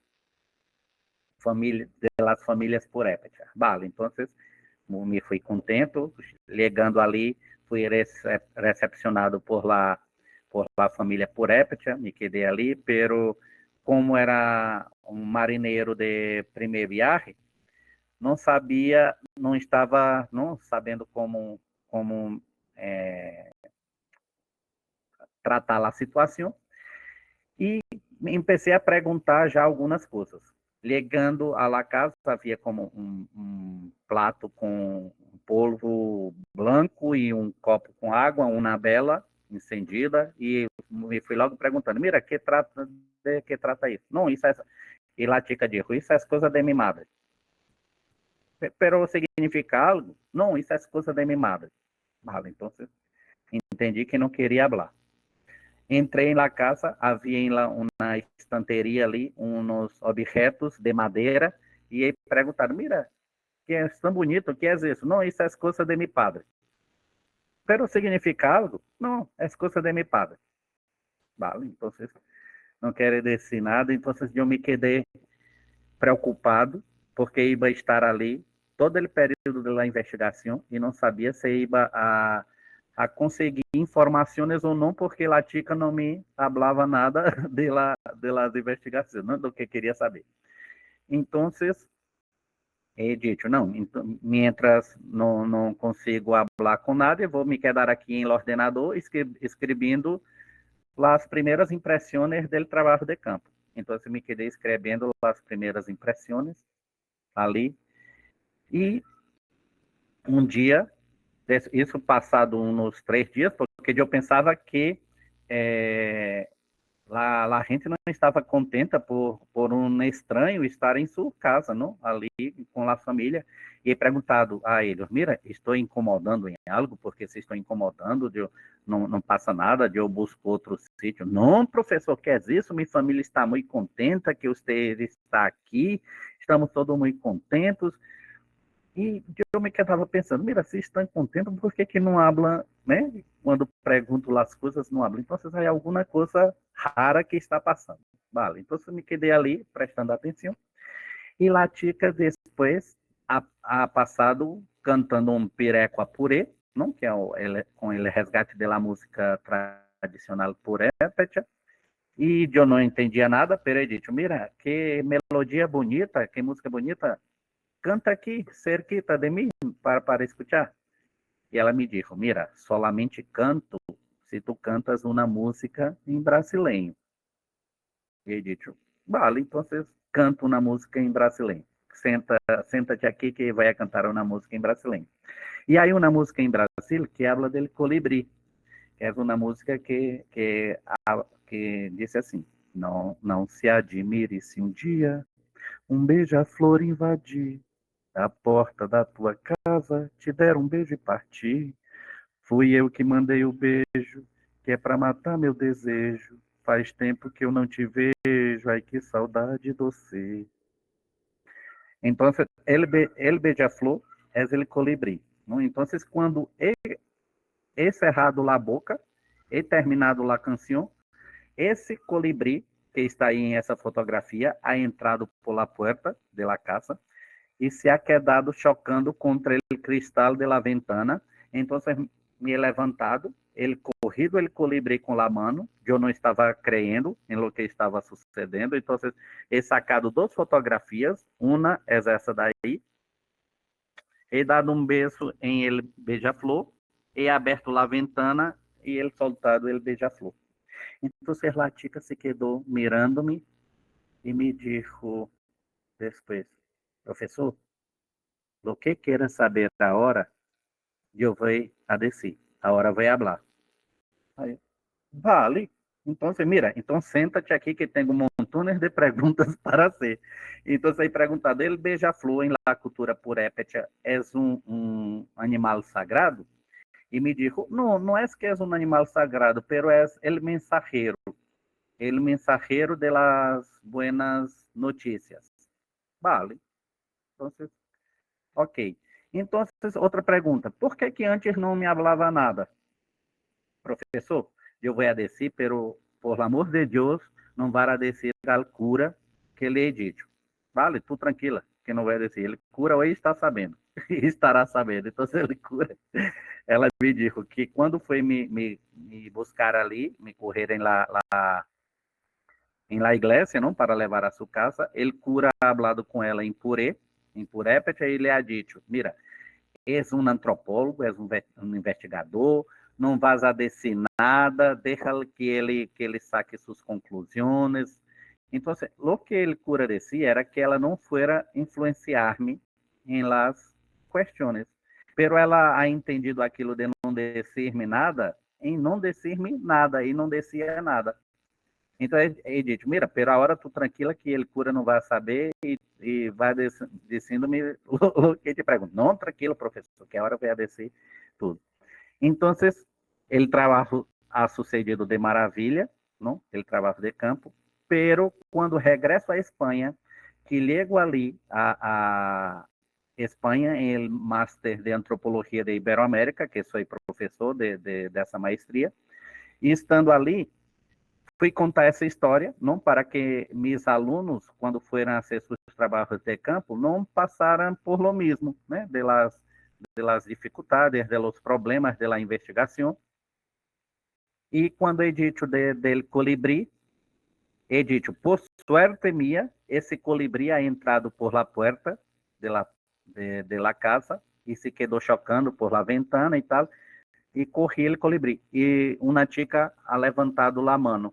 família, de las famílias purépechas. Vale, então, me fui contento, chegando ali, fui recepcionado por la família purépecha, me quedei ali, pero como era um marinheiro de primeiro viagem, não sabia, não estava não sabendo como tratar a situação, e comecei a perguntar já algumas coisas. Chegando a la casa, havia como um prato com um polvo branco e um copo com água, uma vela encendida, e me fui logo perguntando, mira, de que trata isso? Não, isso é... E la chica dijo, isso é coisa de mi madre. Pero significa algo? Não, isso é coisa de mi madre. Vale, então entendi que não queria falar. Entrei na casa, havia uma estanteria ali, uns objetos de madeira, e aí perguntaram, mira, que é tão bonito, que é isso? Não, isso é coisa de mi padre. Pero significa algo? Não, é coisa de mi padre. Vale, então não quero dizer nada, então eu me quedei preocupado, porque ia estar ali todo o período da investigação e não sabia se ia a conseguir informações ou não, porque a chica não me falava nada de las investigações, não, do que queria saber. Então, he dicho, não, então, mientras não consigo falar com nada, eu vou me quedar aqui em ordenador escrevendo as primeiras impressões do trabalho de campo. Então, eu me quedei escrevendo as primeiras impressões ali, e um dia, isso passado uns 3 dias, porque eu pensava que a gente não estava contenta por um estranho estar em sua casa, não? Ali com a família, e perguntado a eles, mira, estou incomodando em algo, porque se estou incomodando, não passa nada, eu busco outro sítio. Não, professor, quer isso? Minha família está muito contenta que você está aqui, estamos todos muito contentos. E eu me quedava pensando, mira, se estão contentes, por que não hablam, né? Quando pergunto as coisas, não hablam. Então, é alguma coisa rara que está passando. Vale, então eu me quedei ali, prestando atenção. E lá, tica, depois, a passado, cantando um pireco a purê, não? Que é com o resgate da música tradicional purépecha. E eu não entendia nada, pero eu disse, mira, que melodia bonita, que música bonita, canta aqui, cerquita de mim, para escuchar. E ela me disse, mira, solamente canto se tu cantas uma música em brasileiro. E eu disse, vale, então canto uma música em brasileiro. Senta-te aqui que vai cantar uma música em brasileiro. E aí uma música em Brasil que habla del colibri, que é uma música que diz assim, não se admire se um dia um beija-flor invadir à porta da tua casa, te deram um beijo e parti. Fui eu que mandei o beijo, que é para matar meu desejo. Faz tempo que eu não te vejo, ai que saudade doce. Então, el beija-flor é el colibrí. ¿No? Então, quando é cerrado a boca, é terminado a canção, esse colibrí que está aí em essa fotografia ha entrado por la puerta de la casa e se ha quedado chocando contra o cristal de la ventana. Então, me he levantado, ele corrido el colibrí com la mano, eu não estava creyendo em lo que estava sucedendo. Então, he sacado duas fotografias, uma é essa daí, he dado um beijo em el beija-flor, he aberto la ventana e ele soltado el beija-flor. Então, la chica se quedou mirando-me e me dijo después, professor, lo que quieras saber ahora, yo voy a decir, ahora voy a hablar. Aí, vale. Então, mira, então senta-te aqui que tenho montones de perguntas para ser. Então, aí perguntado, el beija-flor em la cultura purépecha é um animal sagrado? E me dijo, não, não é que é um animal sagrado, pero é el mensajero de las buenas noticias. Vale. Então, ok. Então, outra pergunta. Por que antes não me falava nada? Professor, eu vou a decir, pero por amor de Deus, não vai a decir al cura que lhe he dicho. Vale, tu tranquila, que não vai decir. Ele cura hoje está sabendo. Estará sabendo. Então, ele cura. Ela me disse que quando foi me buscar ali, me correrem lá em la iglesia, não, para levar a sua casa, ele cura ha hablado com ela em purépecha, e ele ha dicho, mira, és um antropólogo, és um investigador, não vas a decir nada, deixa que ele saque suas conclusões. Então, o que ele cura de si era que ela não fuera influenciar-me em las questões. Pero ela ha entendido aquilo de não decir-me nada, em não decir-me nada, e não decía nada. Então, ele disse, mira, pero agora tu tranquila que ele cura não vai saber e vai dizendo-me o que te pergunto. Não, tranquilo, professor, que agora vai descer tudo. Então, ele trabalho ha sucedido de maravilha, não? Ele trabalho de campo, pero quando regresso à Espanha, que chego ali a Espanha em el máster de antropologia de Iberoamérica, que sou professor dessa maestria, e estando ali, fui contar essa história, não para que meus alunos, quando forem fazer seus trabalhos de campo, não passaram por lo mesmo, né, de las dificuldades, de los problemas de la investigação. E quando he dicho del colibrí, he dicho, por suerte mía, esse colibrí ha entrado por la puerta de la casa e se quedou chocando por la ventana e tal, e corri el colibrí. E uma chica ha levantado la mano,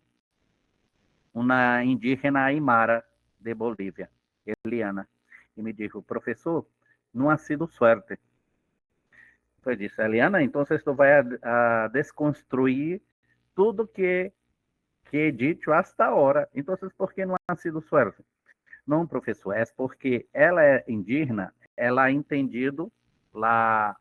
uma indígena aimara de Bolívia, Eliana, e me disse, professor, não ha sido suerte. Eu disse, Eliana, então tu vai a desconstruir tudo que he dicho hasta ahora. Então, por que não ha sido suerte? Não, professor, é porque ela é indígena, ela ha entendido la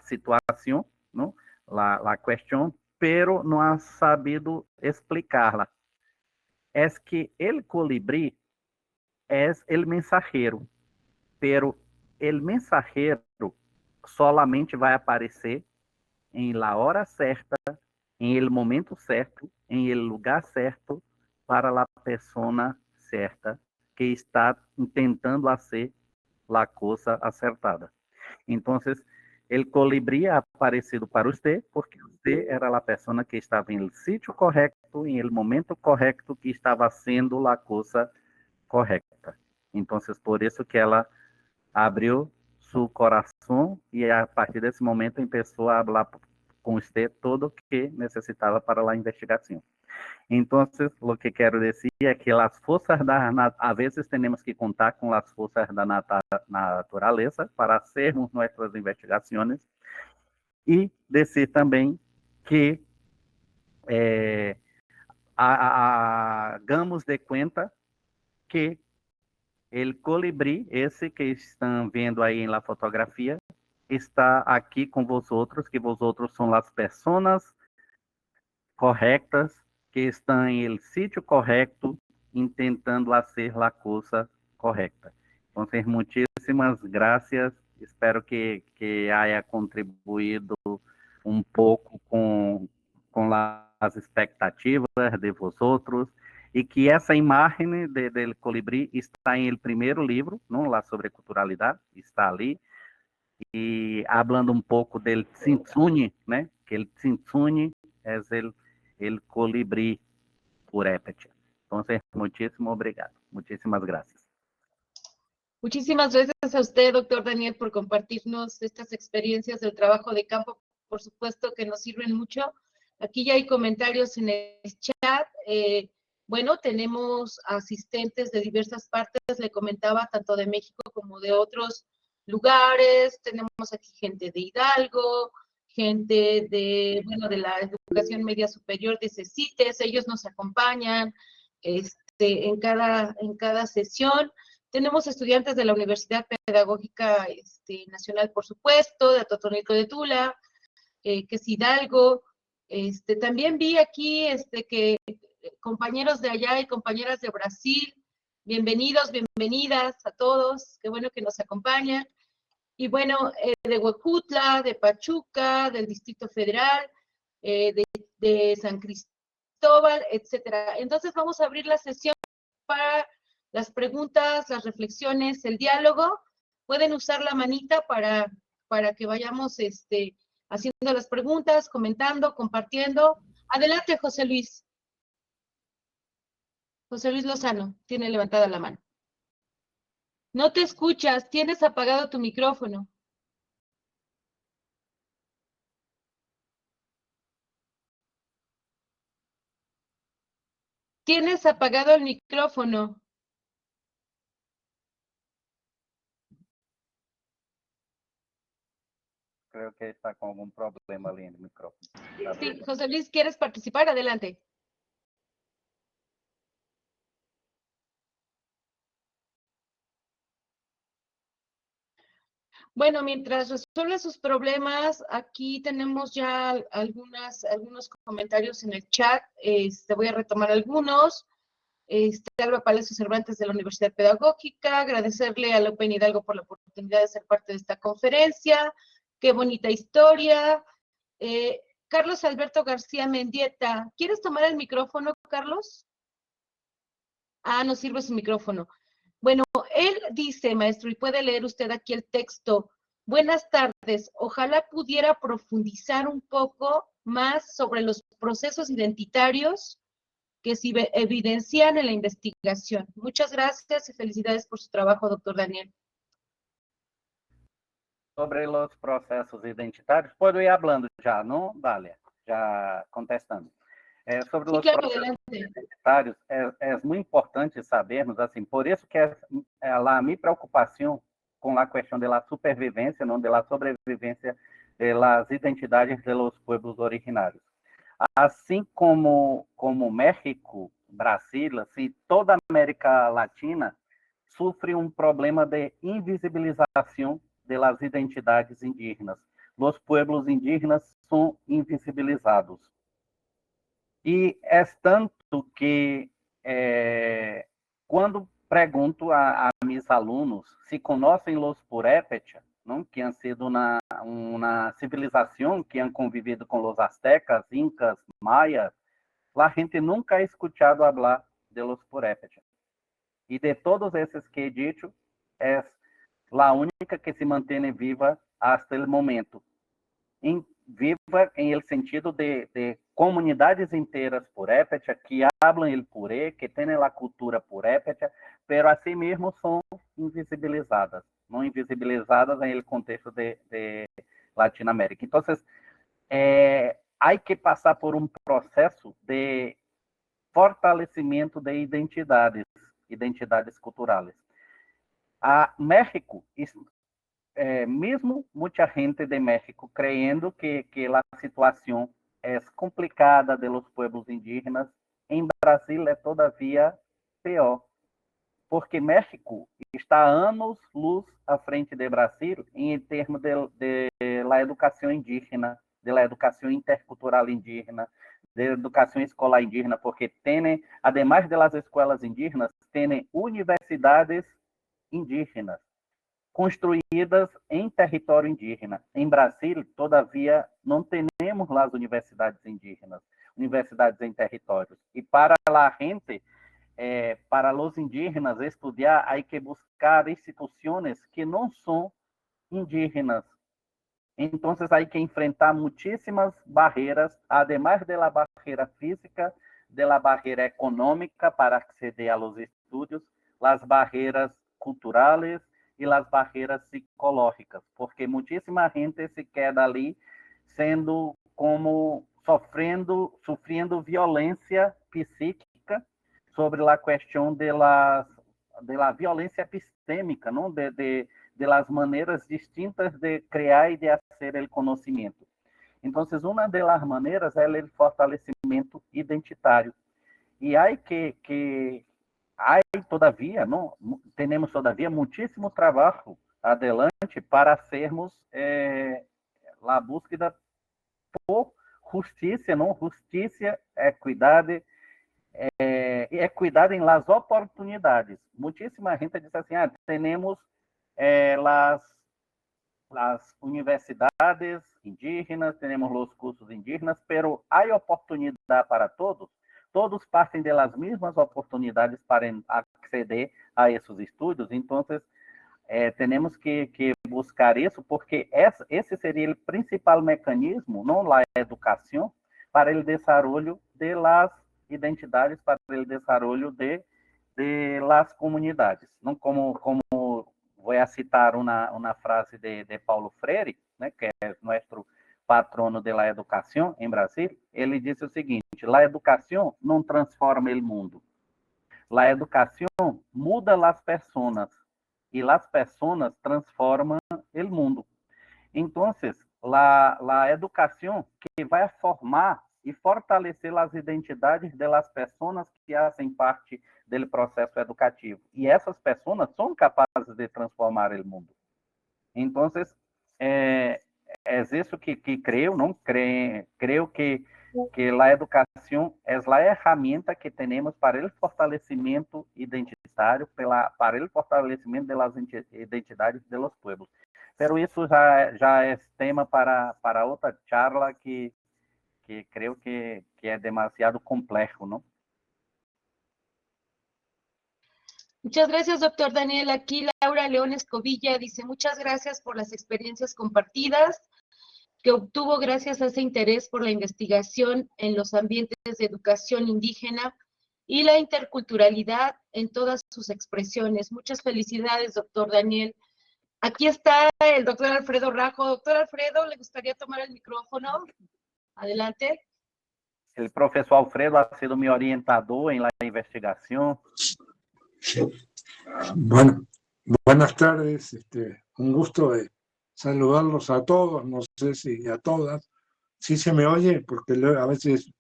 situação, não? La questão, pero não ha sabido explicarla. Es que el colibrí es el mensajero, pero el mensajero solamente vai aparecer em la hora certa, em el momento certo, em el lugar certo, para la persona certa que está tentando fazer la coisa acertada. Então, el colibrí ha aparecido para você porque você era a pessoa que estava em el sítio correto, em el momento correto, que estava sendo a coisa correta. Então, por isso que ela abriu seu coração e a partir desse momento começou a falar com você todo o que necessitava para a investigação. Então, o que quero dizer é que as forças a vezes temos que contar com as forças da natureza para hacermos nossas investigações e dizer também que hagamos de conta que El colibrí, esse que estão vendo aí na fotografia, está aqui com vosotros, que vosotros são as pessoas correctas, que estão em el sítio correto, intentando fazer a coisa correta. Então, muitíssimas graças. Espero que haya contribuído um pouco com as expectativas de vosotros e que essa imagem del colibrí está em el primeiro livro, não lá sobre culturalidade, está ali, e hablando um pouco del Tzintzuni, né? Que el Tzintzuni é el colibrí purépecha. Entonces, muchísimo obrigado. Muchísimas gracias. Muchísimas gracias a usted, doctor Daniel, por compartirnos estas experiencias del trabajo de campo. Por supuesto que nos sirven mucho. Aquí ya hay comentarios en el chat. Bueno, tenemos asistentes de diversas partes, le comentaba, tanto de México como de otros lugares. Tenemos aquí gente de Hidalgo, gente de, bueno, de la educación media superior de CECITES, ellos nos acompañan en cada sesión. Tenemos estudiantes de la Universidad Pedagógica Nacional, por supuesto, de Atotonilco de Tula, que es Hidalgo. También vi aquí que compañeros de allá y compañeras de Brasil, bienvenidos, bienvenidas a todos, qué bueno que nos acompañan. Y bueno, de Huejutla, de Pachuca, del Distrito Federal, de San Cristóbal, etcétera. Entonces vamos a abrir la sesión para las preguntas, las reflexiones, el diálogo. Pueden usar la manita para que vayamos haciendo las preguntas, comentando, compartiendo. Adelante, José Luis. José Luis Lozano, tiene levantada la mano. No te escuchas, tienes apagado tu micrófono. Tienes apagado el micrófono. Creo que está con algún problema ali en el micrófono. Sí, José Luis, ¿quieres participar? Adelante. Bueno, mientras resuelve sus problemas, aquí tenemos ya algunos comentarios en el chat. Voy a retomar algunos. Alba Palacio Cervantes de la Universidad Pedagógica, agradecerle a López Hidalgo por la oportunidad de ser parte de esta conferencia. Qué bonita historia. Carlos Alberto García Mendieta, ¿quieres tomar el micrófono, Carlos? Ah, no sirve su micrófono. Bueno, él dice, maestro, y puede leer usted aquí el texto. Buenas tardes, ojalá pudiera profundizar un poco más sobre los procesos identitarios que se evidencian en la investigación. Muchas gracias y felicidades por su trabajo, doctor Daniel. Sobre os processos identitários, pode ir hablando já, não, Dália? Já contestando. Sobre sí, os claro, processos adelante. identitários, é muito importante sabermos, assim, por isso que é a minha preocupação com a questão da supervivência, não da sobrevivência das identidades dos pueblos originários. Assim como México, Brasil, assim, toda a América Latina sofre um problema de invisibilização das identidades indígenas. Os pueblos indígenas são invisibilizados. E é tanto que, quando pergunto a meus alunos se conhecem os Purépecha, não? Que han sido uma civilização que han convivido com os aztecas, incas, maias, a gente nunca ha escuchado falar de los Purépecha. E de todos esses que he dicho, é a única que se mantém viva hasta o momento. Viva em el sentido de comunidades inteiras purépecha que hablam el puré, que têm a cultura purépecha, pero assim mesmo são invisibilizadas, não invisibilizadas em el contexto de Latinoamérica. Então, há que passar por um processo de fortalecimento de identidades culturais. A México, mesmo muita gente de México creyendo que a situação é complicada de los pueblos indígenas, em Brasil é todavia pior, porque México está anos-luz à frente de Brasil em termos de la educação indígena, de la educação intercultural indígena, de educação escolar indígena, porque tem, además das escolas indígenas, tem universidades indígenas construídas em território indígena. Em Brasil, todavia, não temos lá as universidades indígenas, universidades em territórios. E para a gente, para os indígenas estudar, há que buscar instituições que não são indígenas. Então, há que enfrentar muitíssimas barreiras, además da barreira física, da barreira econômica para acceder a los estudos, as barreiras culturais e as barreiras psicológicas, porque muitíssima gente se queda ali sendo como sofrendo violência psíquica sobre a questão da violência epistêmica, não de las maneiras distintas de criar e de fazer o conhecimento. Então, uma das maneiras é o fortalecimento identitário. E há todavia, não, temos todavia muitíssimo trabalho adelante para sermos a búsqueda por justiça, não justiça, equidade, equidade em las oportunidades. Muitíssima gente diz assim, temos las universidades indígenas, temos os cursos indígenas, pero há oportunidade para todos. Todos partem das mesmas oportunidades para acceder a esses estudos. Então, temos que buscar isso, porque esse seria o principal mecanismo, não a educação, para o desenvolvimento de las identidades, para o desenvolvimento de las comunidades. Não como vou citar uma frase de Paulo Freire, né, que é nosso patrono da educação em Brasil. Ele disse o seguinte: a educação não transforma o mundo, a educação muda as pessoas e as pessoas transformam o mundo. Então, a educação que vai formar e fortalecer as identidades das pessoas que fazem parte do processo educativo. E essas pessoas são capazes de transformar o mundo. Então, é isso que creio, não creio que a educação é a ferramenta que temos para o fortalecimento identitário, para o fortalecimento das identidades dos povos. Pero isso já é tema para outra charla que creio que é demasiado complexo, ¿no? Muchas gracias, doctor Daniel. Aquí Laura León Escobilla dice, muchas gracias por las experiencias compartidas que obtuvo gracias a ese interés por la investigación en los ambientes de educación indígena y la interculturalidad en todas sus expresiones. Muchas felicidades, doctor Daniel. Aquí está el doctor Alfredo Rajo. Doctor Alfredo, ¿le gustaría tomar el micrófono? Adelante. El profesor Alfredo ha sido mi orientador en la investigación. Bueno, buenas tardes. Un gusto de saludarlos a todos, no sé si a todas. ¿Sí se me oye? Porque a veces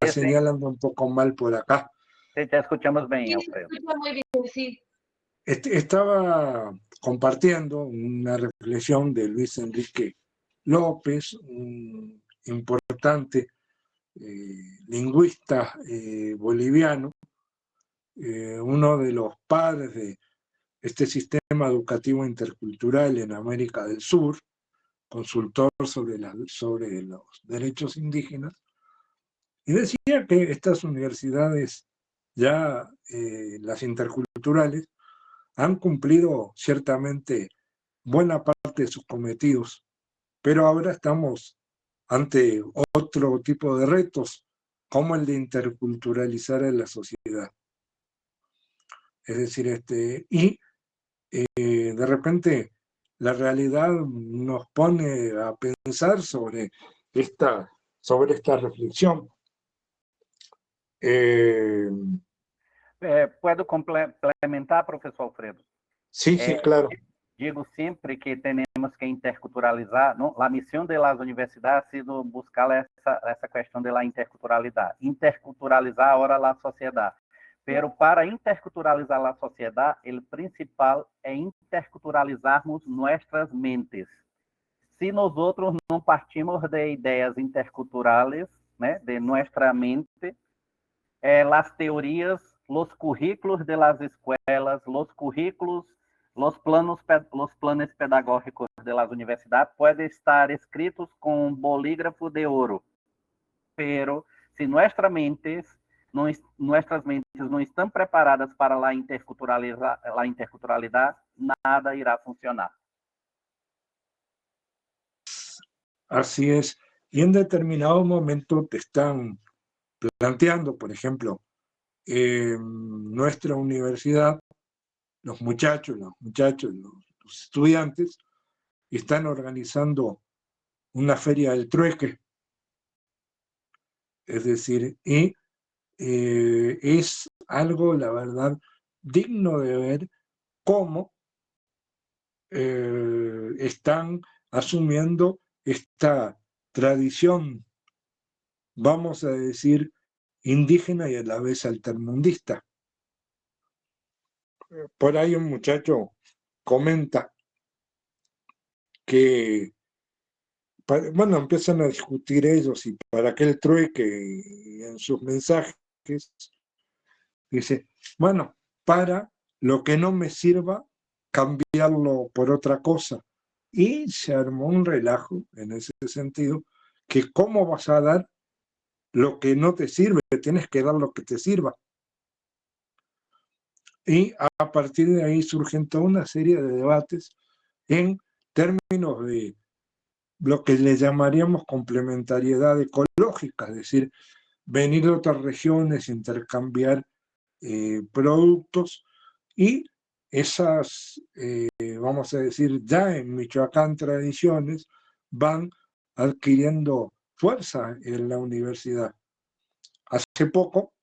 la señal anda un poco mal por acá. Sí, te escuchamos bien, Alfredo. Sí, muy bien, sí. Estaba compartiendo una reflexión de Luis Enrique López, un importante lingüista boliviano, uno de los padres de este sistema educativo intercultural en América del Sur, consultor sobre los derechos indígenas, y decía que estas universidades, ya las interculturales, han cumplido ciertamente buena parte de sus cometidos, pero ahora estamos ante otro tipo de retos, como el de interculturalizar a la sociedad. Es decir, de repente la realidad nos pone a pensar sobre esta reflexión. ¿Puedo complementar, profesor Alfredo? Sí, claro. Digo sempre que temos que interculturalizar, não? A missão das universidades ha sido buscar essa questão da interculturalidade, interculturalizar agora a sociedade. Pero para interculturalizar a sociedade, o principal é interculturalizarmos nossas mentes. Se nós outros não partimos de ideias interculturais, né, de nossa mente, as teorias, os currículos de las escuelas, os currículos, os planos pedagógicos de las universidades podem estar escritos com bolígrafo de ouro, pero se nossas mentes não estão preparadas para a interculturalidade, nada irá funcionar. Así es. Y en determinado momento te están planteando, por ejemplo, nuestra universidad, los muchachos, los estudiantes, están organizando una feria del trueque. Es decir, y es algo, la verdad, digno de ver cómo están asumiendo esta tradición, vamos a decir, indígena y a la vez altermundista. Por ahí un muchacho comenta que, bueno, empiezan a discutir ellos y para qué el trueque, y en sus mensajes dice, bueno, para lo que no me sirva, cambiarlo por otra cosa. Y se armó un relajo en ese sentido, que cómo vas a dar lo que no te sirve, tienes que dar lo que te sirva. Y a partir de ahí surgen toda una serie de debates en términos de lo que le llamaríamos complementariedad ecológica, es decir, venir de otras regiones, intercambiar productos, y esas, vamos a decir, ya en Michoacán tradiciones van adquiriendo fuerza en la universidad. Hace poco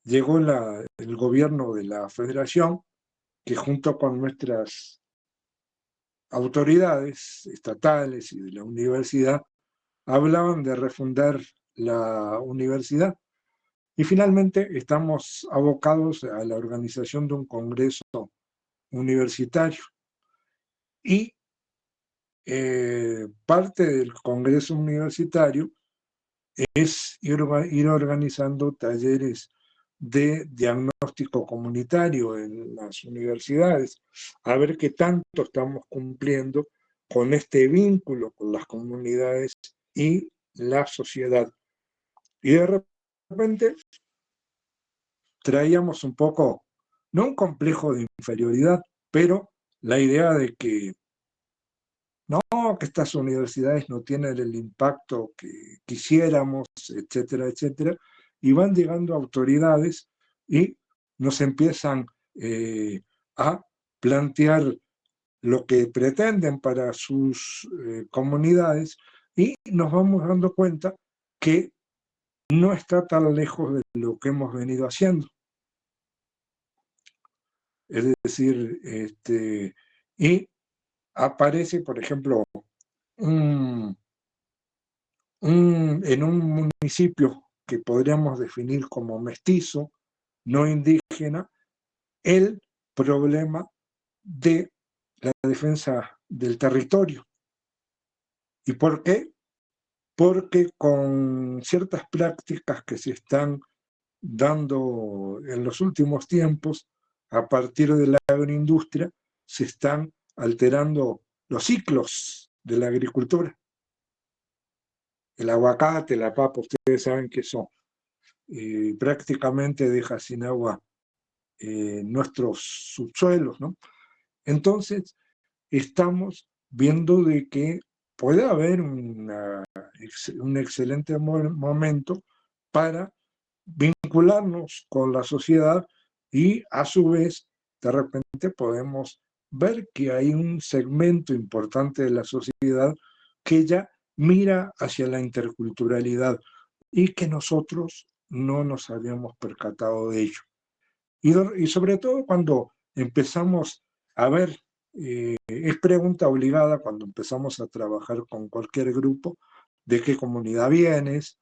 llegó el gobierno de la federación, que junto con nuestras autoridades estatales y de la universidad hablaban de refundar la universidad. Y finalmente estamos abocados a la organización de un congreso universitario. Y parte del congreso universitario es ir organizando talleres de diagnóstico comunitario en las universidades, a ver qué tanto estamos cumpliendo con este vínculo con las comunidades y la sociedad. Y de repente traíamos un poco, no un complejo de inferioridad, pero la idea de que no, que estas universidades no tienen el impacto que quisiéramos, etcétera, etcétera, y van llegando autoridades y nos empiezan a plantear lo que pretenden para sus comunidades, y nos vamos dando cuenta que no está tan lejos de lo que hemos venido haciendo. Es decir, y aparece, por ejemplo, en un municipio que podríamos definir como mestizo, no indígena, el problema de la defensa del territorio. ¿Y por qué? Porque con ciertas prácticas que se están dando en los últimos tiempos, a partir de la agroindustria, se están alterando los ciclos de la agricultura. El aguacate, la papa, ustedes saben que eso prácticamente deja sin agua nuestros subsuelos, ¿no? Entonces, estamos viendo de que puede haber un excelente momento para vincularnos con la sociedad, y a su vez, de repente podemos ver que hay un segmento importante de la sociedad que ya mira hacia la interculturalidad y que nosotros no nos habíamos percatado de ello. Y sobre todo cuando empezamos a ver, es pregunta obligada cuando empezamos a trabajar con cualquier grupo, de qué comunidad vienes,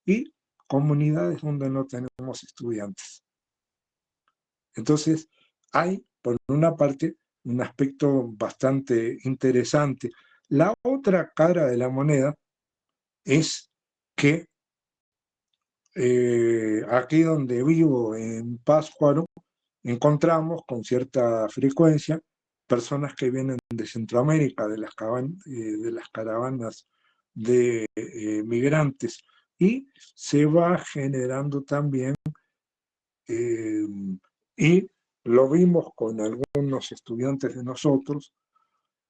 y comunidades donde no tenemos estudiantes. Entonces, hay, por una parte, un aspecto bastante interesante. La otra cara de la moneda es que aquí donde vivo, en Pátzcuaro, encontramos con cierta frecuencia personas que vienen de Centroamérica, de las caravanas de migrantes, y se va generando también, y lo vimos con algunos estudiantes de nosotros,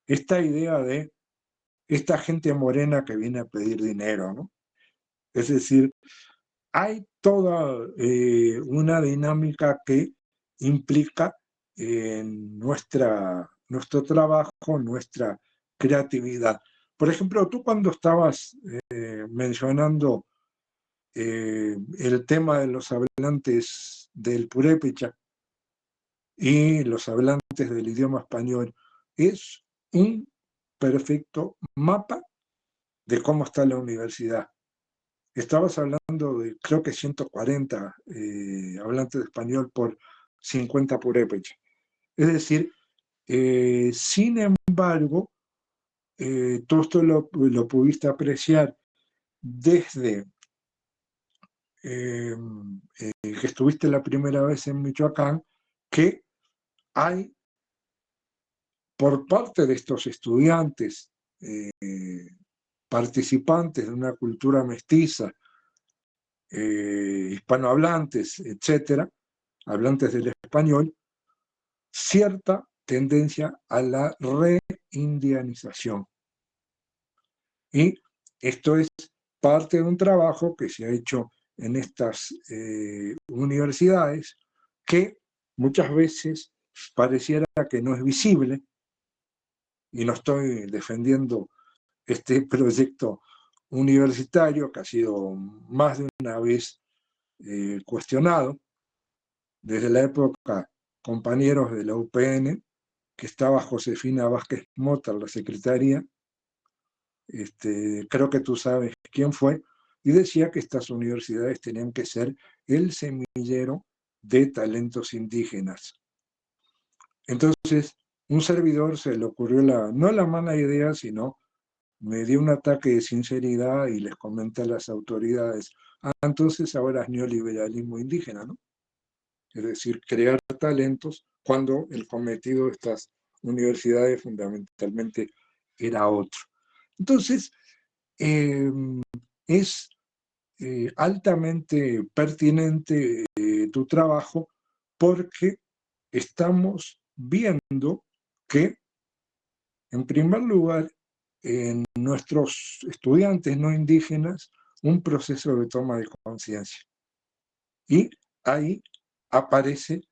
esta idea de esta gente morena que viene a pedir dinero, ¿no? Es decir, hay toda una dinámica que implica nuestro trabajo, nuestra creatividad. Por ejemplo, tú cuando estabas mencionando el tema de los hablantes del purépecha y los hablantes del idioma español, es un perfecto mapa de cómo está la universidad. Estabas hablando de, creo que 140 hablantes de español por 50 purépecha. Es decir, sin embargo, todo esto lo pudiste apreciar desde que estuviste la primera vez en Michoacán, que hay, por parte de estos estudiantes, participantes de una cultura mestiza, hispanohablantes, etcétera, hablantes del español, cierta tendencia a la reindianización. Y esto es parte de un trabajo que se ha hecho en estas universidades, que muchas veces pareciera que no es visible, y no estoy defendiendo este proyecto universitario que ha sido más de una vez cuestionado, desde la época compañeros de la UPN, que estaba Josefina Vázquez Mota, la secretaria, creo que tú sabes quién fue, y decía que estas universidades tenían que ser el semillero de talentos indígenas. Entonces, un servidor se le ocurrió no la mala idea, sino me dio un ataque de sinceridad y les comenté a las autoridades, entonces ahora es neoliberalismo indígena, ¿no? Es decir, crear talentos cuando el cometido de estas universidades fundamentalmente era otro. Entonces, es altamente pertinente tu trabajo, porque estamos viendo que, en primer lugar, en nuestros estudiantes no indígenas, un proceso de toma de conciencia. Y ahí aparece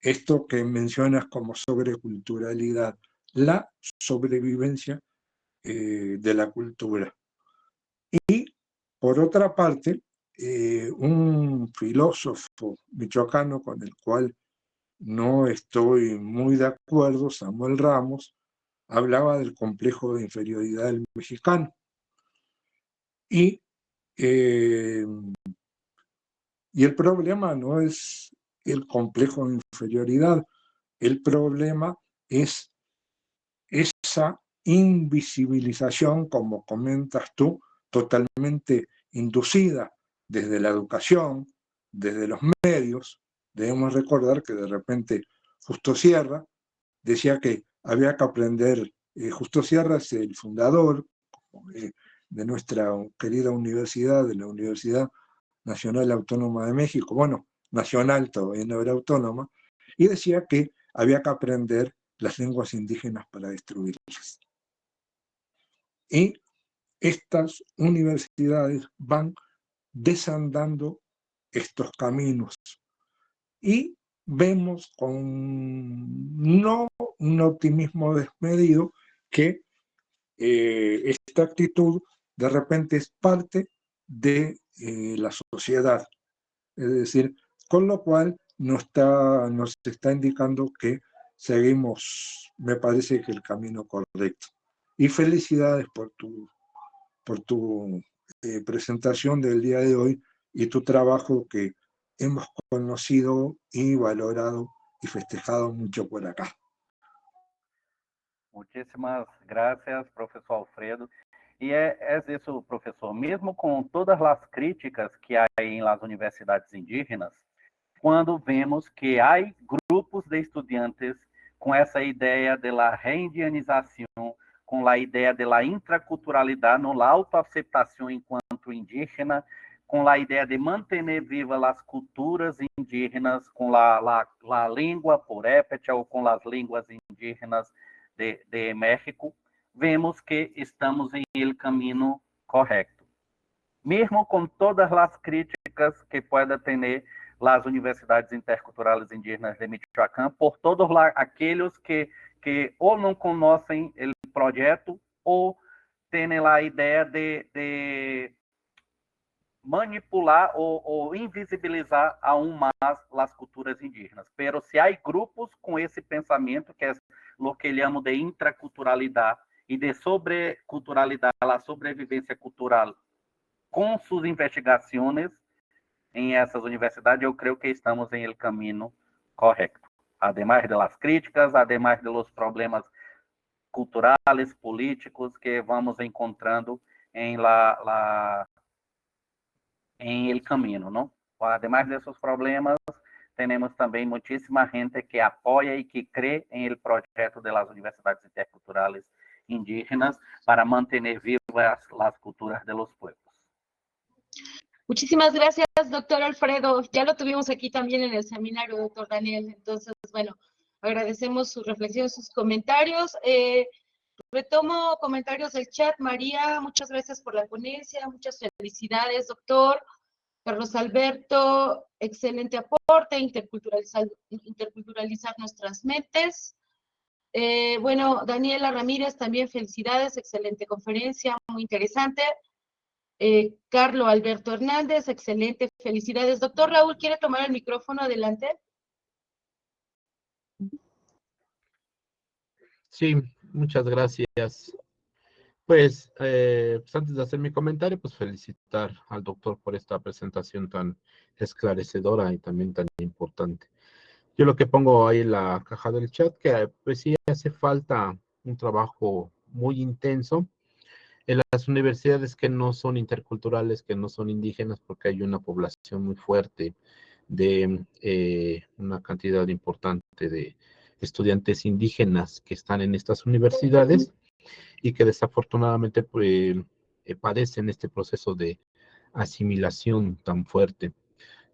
esto que mencionas como sobreculturalidad, la sobrevivencia de la cultura. Y, por otra parte, un filósofo michoacano con el cual no estoy muy de acuerdo, Samuel Ramos, hablaba del complejo de inferioridad del mexicano. Y el problema no es el complejo de inferioridad, el problema es esa invisibilización, como comentas tú, totalmente inducida desde la educación, desde los medios. Debemos recordar que de repente Justo Sierra decía que había que aprender, Justo Sierra es el fundador de nuestra querida universidad, de la Universidad Nacional Autónoma de México, bueno, nacional todavía no era autónoma, y decía que había que aprender las lenguas indígenas para destruirlas. Y estas universidades van desandando estos caminos. Y vemos con no un optimismo desmedido que esta actitud de repente es parte de la sociedad. Es decir, con lo cual nos está indicando que seguimos, me parece que el camino correcto. Y felicidades por tu presentación del día de hoy y tu trabajo que hemos conocido y valorado y festejado mucho por acá. Muchísimas gracias, professor Alfredo. E é isso, professor, mesmo com todas as críticas que há em las universidades indígenas, quando vemos que há grupos de estudantes com essa ideia de la reindianização, com a ideia de la intraculturalidade, no la autoaceptação enquanto indígena, com a ideia de manter vivas as culturas indígenas, com a língua purépecha ou com as línguas indígenas de México, vemos que estamos em el caminho correto. Mesmo com todas as críticas que pueda ter as universidades interculturais indígenas de Michoacán, por todos aqueles que ou não conhecem o projeto ou têm a ideia de manipular ou invisibilizar aún mais as culturas indígenas. Pero se há grupos com esse pensamento, que é o que chamamos de intraculturalidade e de sobreculturalidade, a sobrevivência cultural, com suas investigações em essas universidades, eu creio que estamos em el caminho correto. Además de las críticas, además de los problemas culturais, políticos que vamos encontrando em el camino, ¿no? Además de esos problemas, tenemos también muchísima gente que apoya y que cree en el proyecto de las universidades interculturales indígenas para mantener vivas las culturas de los pueblos. Muchísimas gracias, doctor Alfredo. Ya lo tuvimos aquí también en el seminario, doctor Daniel. Entonces, bueno, agradecemos sus reflexiones, sus comentarios. Retomo comentarios del chat. María, muchas gracias por la ponencia. Muchas felicidades, doctor. Carlos Alberto, excelente aporte, interculturalizar nuestras mentes. Bueno, Daniela Ramírez, también felicidades, excelente conferencia, muy interesante. Carlos Alberto Hernández, excelente, felicidades. Doctor Raúl, ¿quiere tomar el micrófono? Adelante. Sí, muchas gracias. Pues antes de hacer mi comentario, pues felicitar al doctor por esta presentación tan esclarecedora y también tan importante. Yo lo que pongo ahí en la caja del chat, que pues sí hace falta un trabajo muy intenso en las universidades que no son interculturales, que no son indígenas, porque hay una población muy fuerte de una cantidad importante de estudiantes indígenas que están en estas universidades y que desafortunadamente padecen este proceso de asimilación tan fuerte,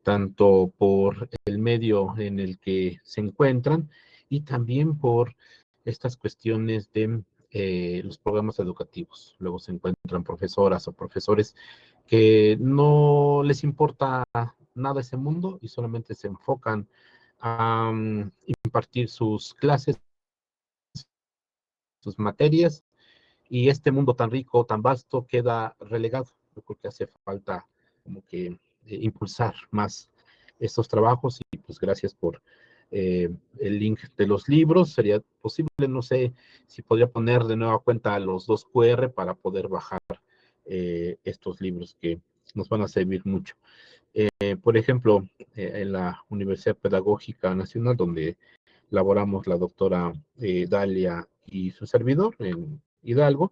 tanto por el medio en el que se encuentran y también por estas cuestiones de los programas educativos. Luego se encuentran profesoras o profesores que no les importa nada ese mundo y solamente se enfocan a impartir sus clases, sus materias, y este mundo tan rico, tan vasto, queda relegado. Yo creo que hace falta como que impulsar más estos trabajos y pues gracias por el link de los libros. Sería posible, no sé si podría poner de nueva cuenta los 2 QR para poder bajar estos libros que nos van a servir mucho. Por ejemplo, en la Universidad Pedagógica Nacional, donde laboramos la doctora Dalia y su servidor en Hidalgo,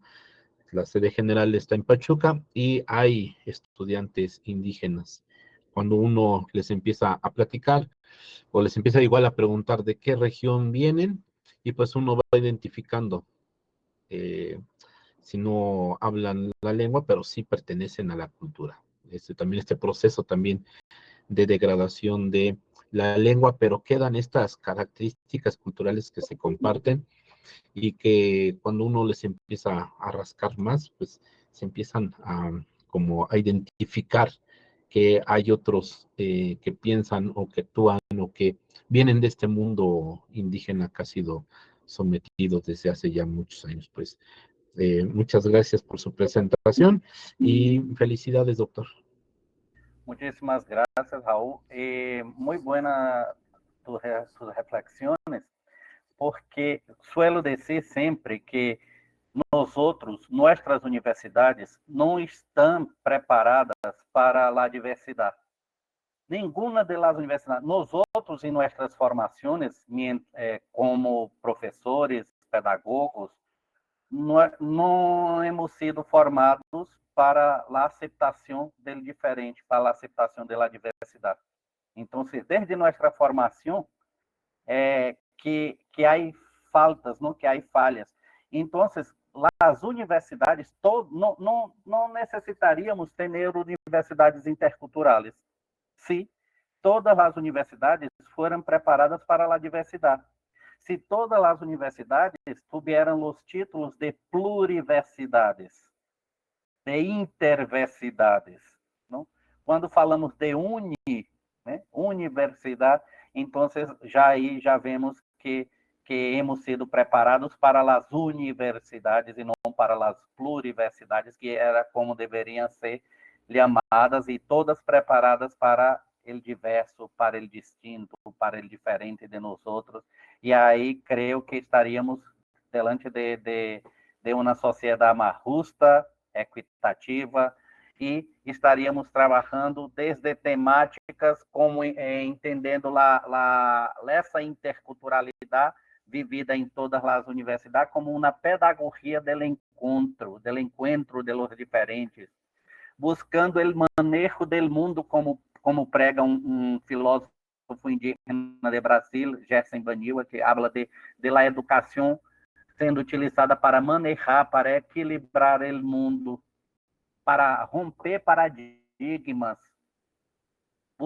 la sede general está en Pachuca y hay estudiantes indígenas. Cuando uno les empieza a platicar o les empieza igual a preguntar de qué región vienen, y pues uno va identificando si no hablan la lengua, pero sí pertenecen a la cultura. También este proceso también de degradación de la lengua, pero quedan estas características culturales que se comparten y que cuando uno les empieza a rascar más, pues se empiezan como a identificar que hay otros que piensan o que actúan o que vienen de este mundo indígena que ha sido sometido desde hace ya muchos años. Pues muchas gracias por su presentación y felicidades, doctor. Muchísimas gracias, Raúl. Muy buena tus reflexiones, porque suelo decir sempre que nuestras universidades não estão preparadas para a diversidade. Nenhuma das universidades, nosotros em nossas formações, como professores, pedagogos, não hemos sido formados para a aceitação do diferente, para a aceitação da diversidade. Então, desde nossa formação, que há faltas, não, que há falhas. Então, as universidades, não necessitaríamos ter universidades interculturais, se todas as universidades foram preparadas para a diversidade. Se todas as universidades tuvieran os títulos de pluriversidades, de interversidades, não? Quando falamos de universidade, então já vemos que hemos sido preparados para as universidades e não para as pluriversidades, que era como deveriam ser chamadas, e todas preparadas para o diverso, para o distinto, para o diferente de nós outros. E aí creio que estaríamos diante de uma sociedade mais justa, equitativa, e estaríamos trabalhando desde temáticas como entendendo essa interculturalidade vivida em todas as universidades como uma pedagogia do encontro de los diferentes, buscando o manejo do mundo como prega um filósofo indígena de Brasil, Gerson Baniwa, que habla de la educação sendo utilizada para manejar, para equilibrar o mundo, para romper paradigmas,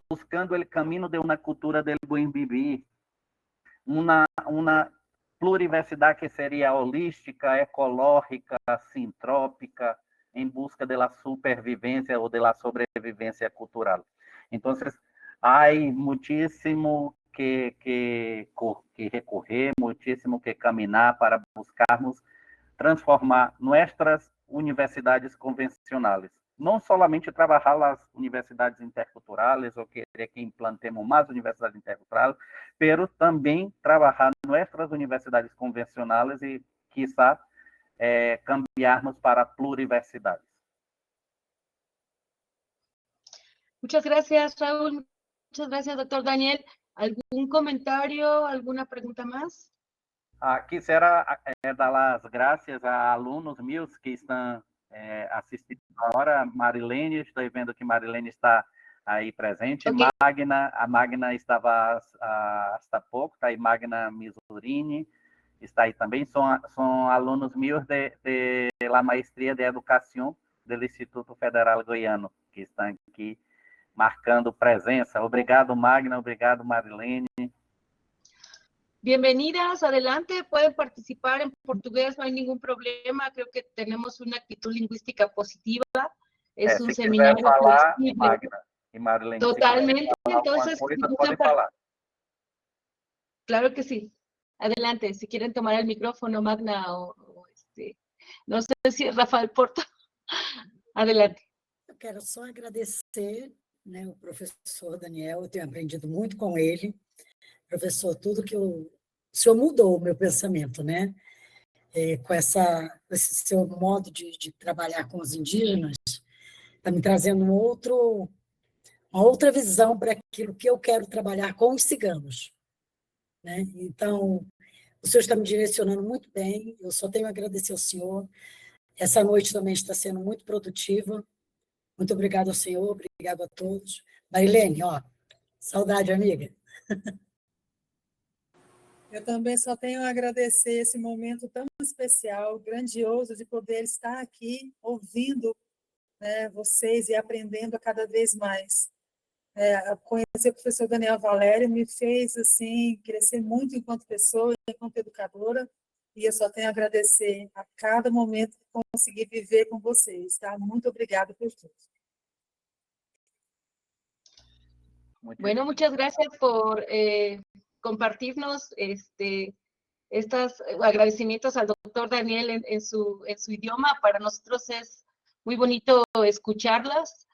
buscando o caminho de uma cultura del buen vivir, uma pluriversidade que seria holística, ecológica, sintrópica, em busca da supervivência ou da sobrevivência cultural. Então, há muitíssimo que recorrer, muitíssimo que caminhar para buscarmos transformar nossas universidades convencionais. Não somente trabalhar as universidades interculturais, ou querer que implantemos mais universidades interculturais, pero também trabalhar nossas universidades convencionais e, quizá, cambiarmos para pluriversidades. Muchas gracias, Raúl. Muchas gracias, doctor Daniel. ¿Algún comentario, alguna pregunta más? Quisiera dar las gracias a alunos meus que estão assistindo agora. Marilene, estou vendo que Marilene está aí presente. Okay. A Magna estava há pouco, está aí Magna Misurini, está aí também. São alunos meus de la maestria de educação do Instituto Federal Goiano, que estão aqui marcando presença. Obrigado, Magna, obrigado, Marilene. Bienvenidas, adelante, pueden participar en portugués, no hay ningún problema, creo que tenemos una actitud lingüística positiva, es un seminario falar, Magna y Marilene, totalmente, entonces, puede falar. Claro que sí, adelante, si quieren tomar el micrófono, Magna, no sé si Rafael Porto, adelante. Eu quero só agradecer, né, o professor Daniel, eu tenho aprendido muito com ele. Professor, tudo que o senhor mudou o meu pensamento, né? Com esse seu modo de trabalhar com os indígenas, está me trazendo uma outra visão para aquilo que eu quero trabalhar com os ciganos, né? Então, o senhor está me direcionando muito bem, eu só tenho a agradecer ao senhor. Essa noite também está sendo muito produtiva. Muito obrigado ao senhor, obrigado a todos. Marilene, saudade, amiga. Eu também só tenho a agradecer esse momento tão especial, grandioso, de poder estar aqui ouvindo, né, vocês e aprendendo a cada vez mais. Conhecer o professor Daniel Valério me fez assim, crescer muito enquanto pessoa, enquanto educadora, e eu só tenho a agradecer a cada momento que consegui viver com vocês. Tá? Muito obrigada por tudo. Bueno, muchas gracias por compartirnos estos agradecimientos al doctor Daniel en su idioma. Para nosotros es muy bonito escucharlas.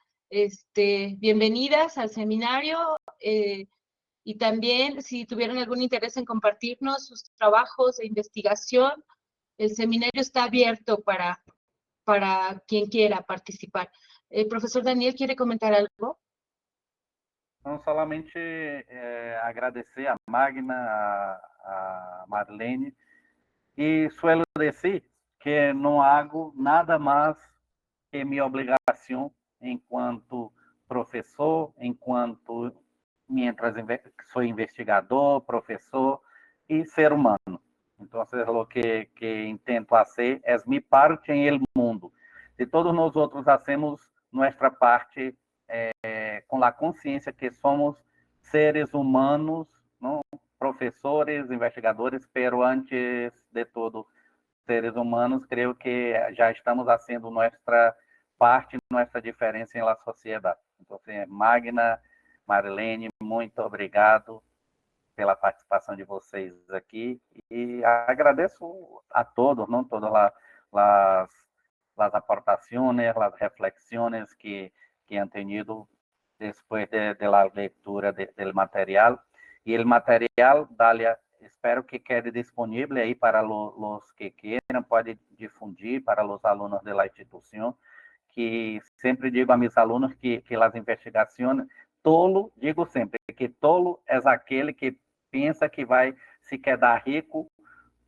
Bienvenidas al seminario y también si tuvieron algún interés en compartirnos sus trabajos de investigación, el seminario está abierto para quien quiera participar. El profesor Daniel, ¿quiere comentar algo? Não, solamente agradecer a Magna, a Marlene, e suelo dizer que não hago nada mais que minha obrigação enquanto professor, enquanto mientras sou investigador, professor e ser humano. Então, o que intento fazer é minha parte em el mundo. Se todos nós outros hacemos nossa parte com a consciência que somos seres humanos, não? Professores, investigadores, pero antes de todo, seres humanos, creio que já estamos fazendo nossa parte, nossa diferença na sociedade. Então, Magna, Marlene, muito obrigado pela participação de vocês aqui e agradeço a todos, não todas as aportações, as reflexões que han tenido después de la lectura del material. Y el material, Dalia, espero que quede disponible ahí para los que quieran, puede difundir para los alumnos de la institución, que siempre digo a mis alumnos que las investigaciones, tolo, digo sempre, que tolo é aquele que pensa que vai se quedar rico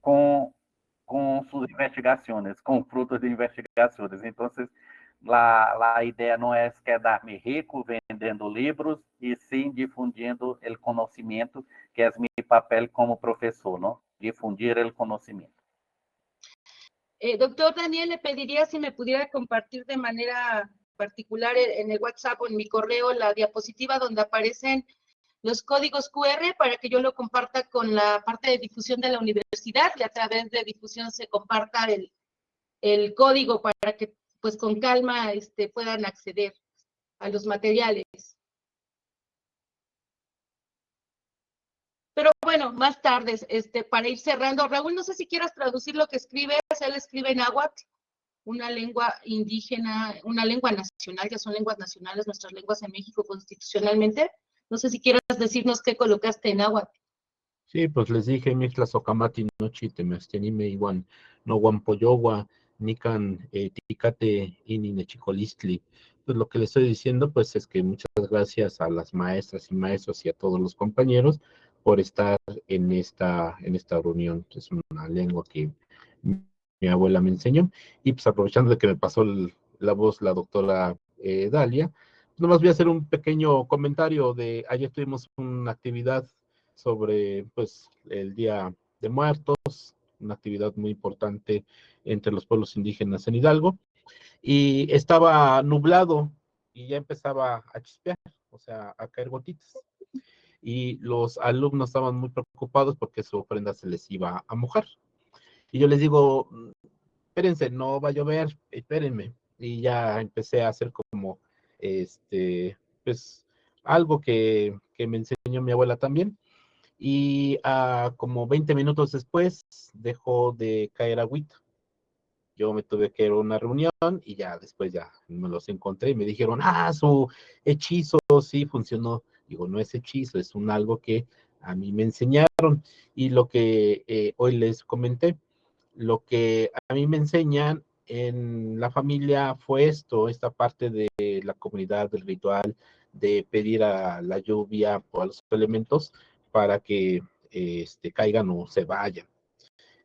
com suas investigações, com frutos de investigações. Então, a ideia não é quedar-me rico vendendo livros, e sim difundindo o conhecimento, que é meu papel como professor, ¿no? Difundir o conhecimento. Doctor Daniel, le pediría si me pudiera compartir de manera particular en el WhatsApp o en mi correo la diapositiva donde aparecen los códigos QR para que yo lo comparta con la parte de difusión de la universidad y a través de difusión se comparta el código para que pues con calma puedan acceder a los materiales. Pero bueno, más tarde, para ir cerrando, Raúl, no sé si quieras traducir lo que escribes. Él escribe en náhuatl, una lengua indígena, una lengua nacional, ya son lenguas nacionales, nuestras lenguas en México constitucionalmente. No sé si quieras decirnos qué colocaste en náhuatl. Sí, pues les dije, Mixtlasocamati no chitemestenime iguan, no guampoyogua, nican ticate ini nechicolistli. Pues lo que les estoy diciendo, pues es que muchas gracias a las maestras y maestros y a todos los compañeros por estar en esta reunión. Es una lengua que mi abuela me enseñó. Y pues aprovechando de que me pasó la voz la doctora Dalia, nomás voy a hacer un pequeño comentario de, ayer tuvimos una actividad sobre pues el Día de Muertos, una actividad muy importante entre los pueblos indígenas en Hidalgo, y estaba nublado y ya empezaba a chispear, o sea, a caer gotitas. Y los alumnos estaban muy preocupados porque su ofrenda se les iba a mojar. Y yo les digo, espérense, no va a llover, espérenme. Y ya empecé a hacer como, pues, algo que me enseñó mi abuela también. Y como 20 minutos después dejó de caer agüita. Yo me tuve que ir a una reunión y ya después ya me los encontré y me dijeron, su hechizo sí funcionó. Digo, no es hechizo, es algo que a mí me enseñaron. Y lo que hoy les comenté, lo que a mí me enseñan en la familia fue esta parte de la comunidad, del ritual, de pedir a la lluvia o a los elementos para que caigan o se vayan.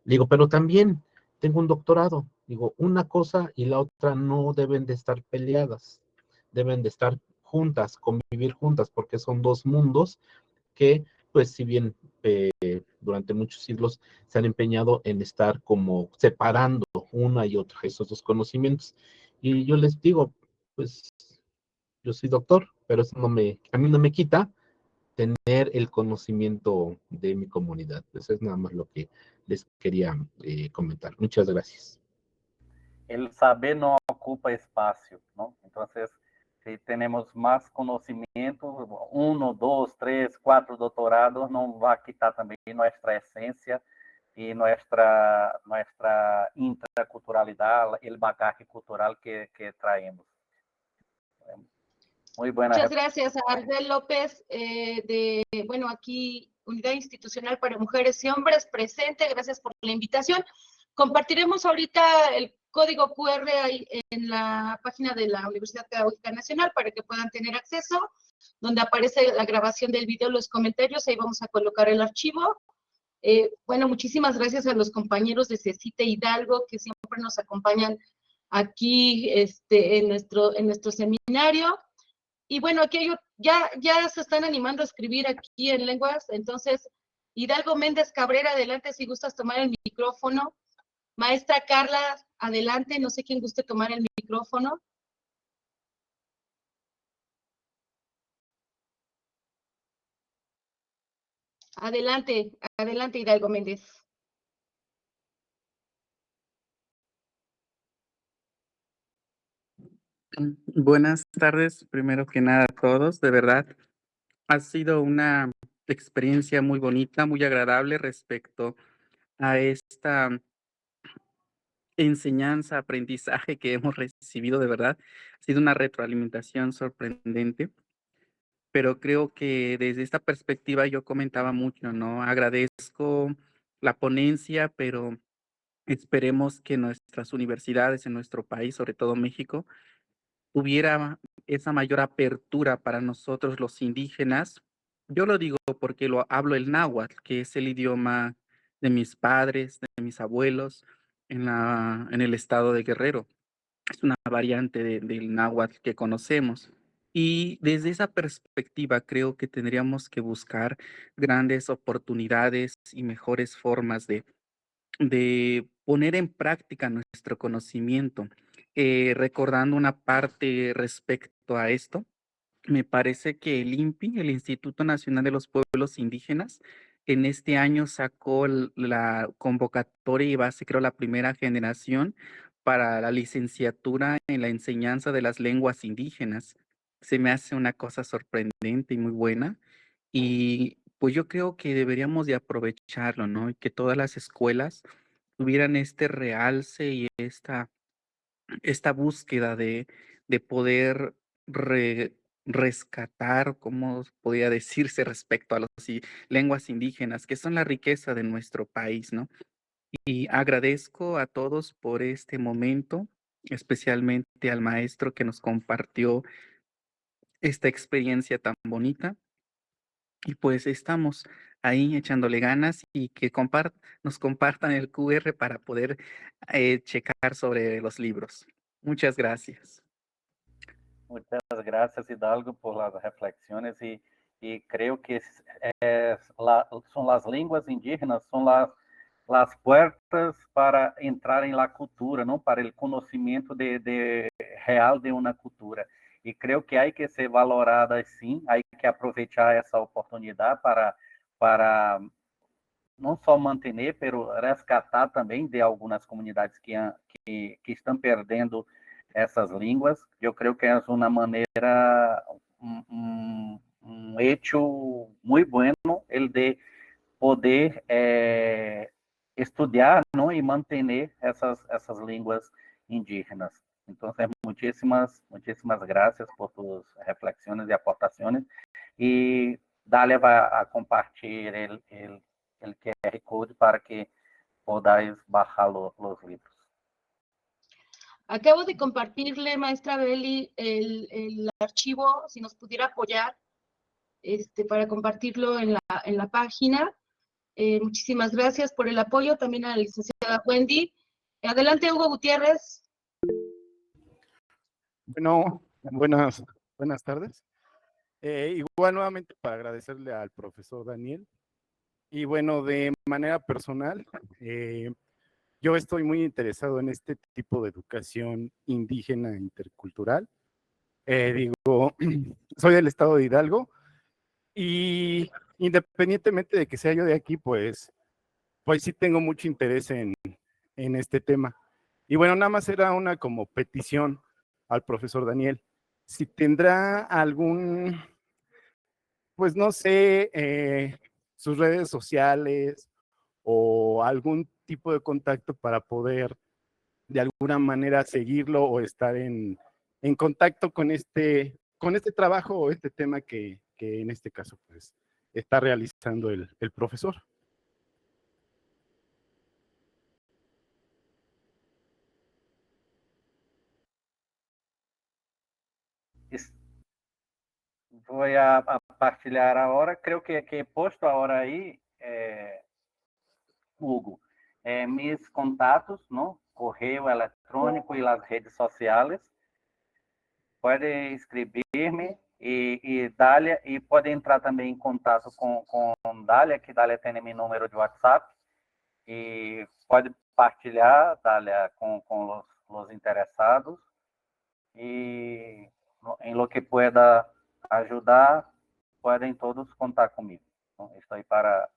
Digo, pero también tengo un doctorado. Digo, una cosa y la otra no deben de estar peleadas, deben de estar juntas, convivir juntas, porque son dos mundos que, pues, si bien durante muchos siglos se han empeñado en estar como separando una y otra, esos dos conocimientos. Y yo les digo, pues, yo soy doctor, pero eso a mí no me quita tener el conocimiento de mi comunidad. Eso es nada más lo que les quería comentar. Muchas gracias. El saber no ocupa espacio, ¿no? Entonces, si tenemos más conocimiento, 1, 2, 3, 4 doctorados, no va a quitar también nuestra esencia y nuestra intraculturalidad, el bagaje cultural que traemos. Muy buena. Muchas gracias a Argel López aquí Unidad Institucional para Mujeres y Hombres presente. Gracias por la invitación. Compartiremos ahorita el código QR ahí en la página de la Universidad Pedagógica Nacional para que puedan tener acceso, donde aparece la grabación del video, los comentarios, ahí vamos a colocar el archivo. Bueno, muchísimas gracias a los compañeros de CECITE Hidalgo que siempre nos acompañan aquí en nuestro seminario. Y bueno, aquí ya se están animando a escribir aquí en lenguas, entonces, Hidalgo Méndez Cabrera, adelante si gustas tomar el micrófono. Maestra Carla, adelante, no sé quién guste tomar el micrófono. Adelante, adelante Hidalgo Méndez. Buenas tardes, primero que nada a todos, de verdad. Ha sido una experiencia muy bonita, muy agradable respecto a esta enseñanza, aprendizaje que hemos recibido, de verdad. Ha sido una retroalimentación sorprendente, pero creo que desde esta perspectiva yo comentaba mucho, ¿no? Agradezco la ponencia, pero esperemos que nuestras universidades en nuestro país, sobre todo México, hubiera esa mayor apertura para nosotros los indígenas. Yo lo digo porque lo hablo el náhuatl, que es el idioma de mis padres, de mis abuelos, en el estado de Guerrero. Es una variante del náhuatl que conocemos. Y desde esa perspectiva creo que tendríamos que buscar grandes oportunidades y mejores formas de poner en práctica nuestro conocimiento. Recordando una parte respecto a esto, me parece que el INPI, el Instituto Nacional de los Pueblos Indígenas, en este año sacó la convocatoria y base, creo, la primera generación para la licenciatura en la enseñanza de las lenguas indígenas. Se me hace una cosa sorprendente y muy buena. Y pues yo creo que deberíamos de aprovecharlo, ¿no? Y que todas las escuelas tuvieran este realce y esta búsqueda de poder rescatar, ¿cómo podría decirse respecto a las lenguas indígenas, que son la riqueza de nuestro país, ¿no? Y agradezco a todos por este momento, especialmente al maestro que nos compartió esta experiencia tan bonita. Y pues estamos ahí echándole ganas y que nos compartan el QR para poder checar sobre los libros. Muchas gracias. Muchas gracias, Hidalgo, por las reflexiones y creo que son las lenguas indígenas, son las puertas para entrar en la cultura, ¿no? Para el conocimiento real de una cultura. E creio que há que ser valorada sim, há que aproveitar essa oportunidade para não só manter, mas resgatar também de algumas comunidades que estão perdendo essas línguas. Eu creio que é uma maneira, um hecho muito bueno el de poder estudar, ¿no? Y mantener essas línguas indígenas. Entonces, muchísimas gracias por tus reflexiones y aportaciones. Y Dalia va a compartir el QR Code para que podáis bajar los libros. Acabo de compartirle, maestra Beli, el archivo, si nos pudiera apoyar para compartirlo en la página. Muchísimas gracias por el apoyo, también a la licenciada Wendy. Adelante, Hugo Gutiérrez. Bueno, buenas tardes. Igual nuevamente para agradecerle al profesor Daniel. Y bueno, de manera personal, yo estoy muy interesado en este tipo de educación indígena intercultural. Soy del estado de Hidalgo y independientemente de que sea yo de aquí, pues sí tengo mucho interés en este tema. Y bueno, nada más era una como petición al profesor Daniel. Si tendrá algún, pues no sé, sus redes sociales o algún tipo de contacto para poder de alguna manera seguirlo o estar en contacto con este trabajo o este tema que en este caso pues está realizando el profesor. voy a partilhar ahora, creo que he puesto ahora ahí, Hugo, mis contatos, ¿no? Correo electrónico y las redes sociales. Puede escrever-me e Dália, e pode entrar também em contato com Dália, que Dália tem meu número de WhatsApp, e pode partilhar, Dália, com os interessados, e em lo que pueda ajudar, podem todos contar comigo. Então, estou aí para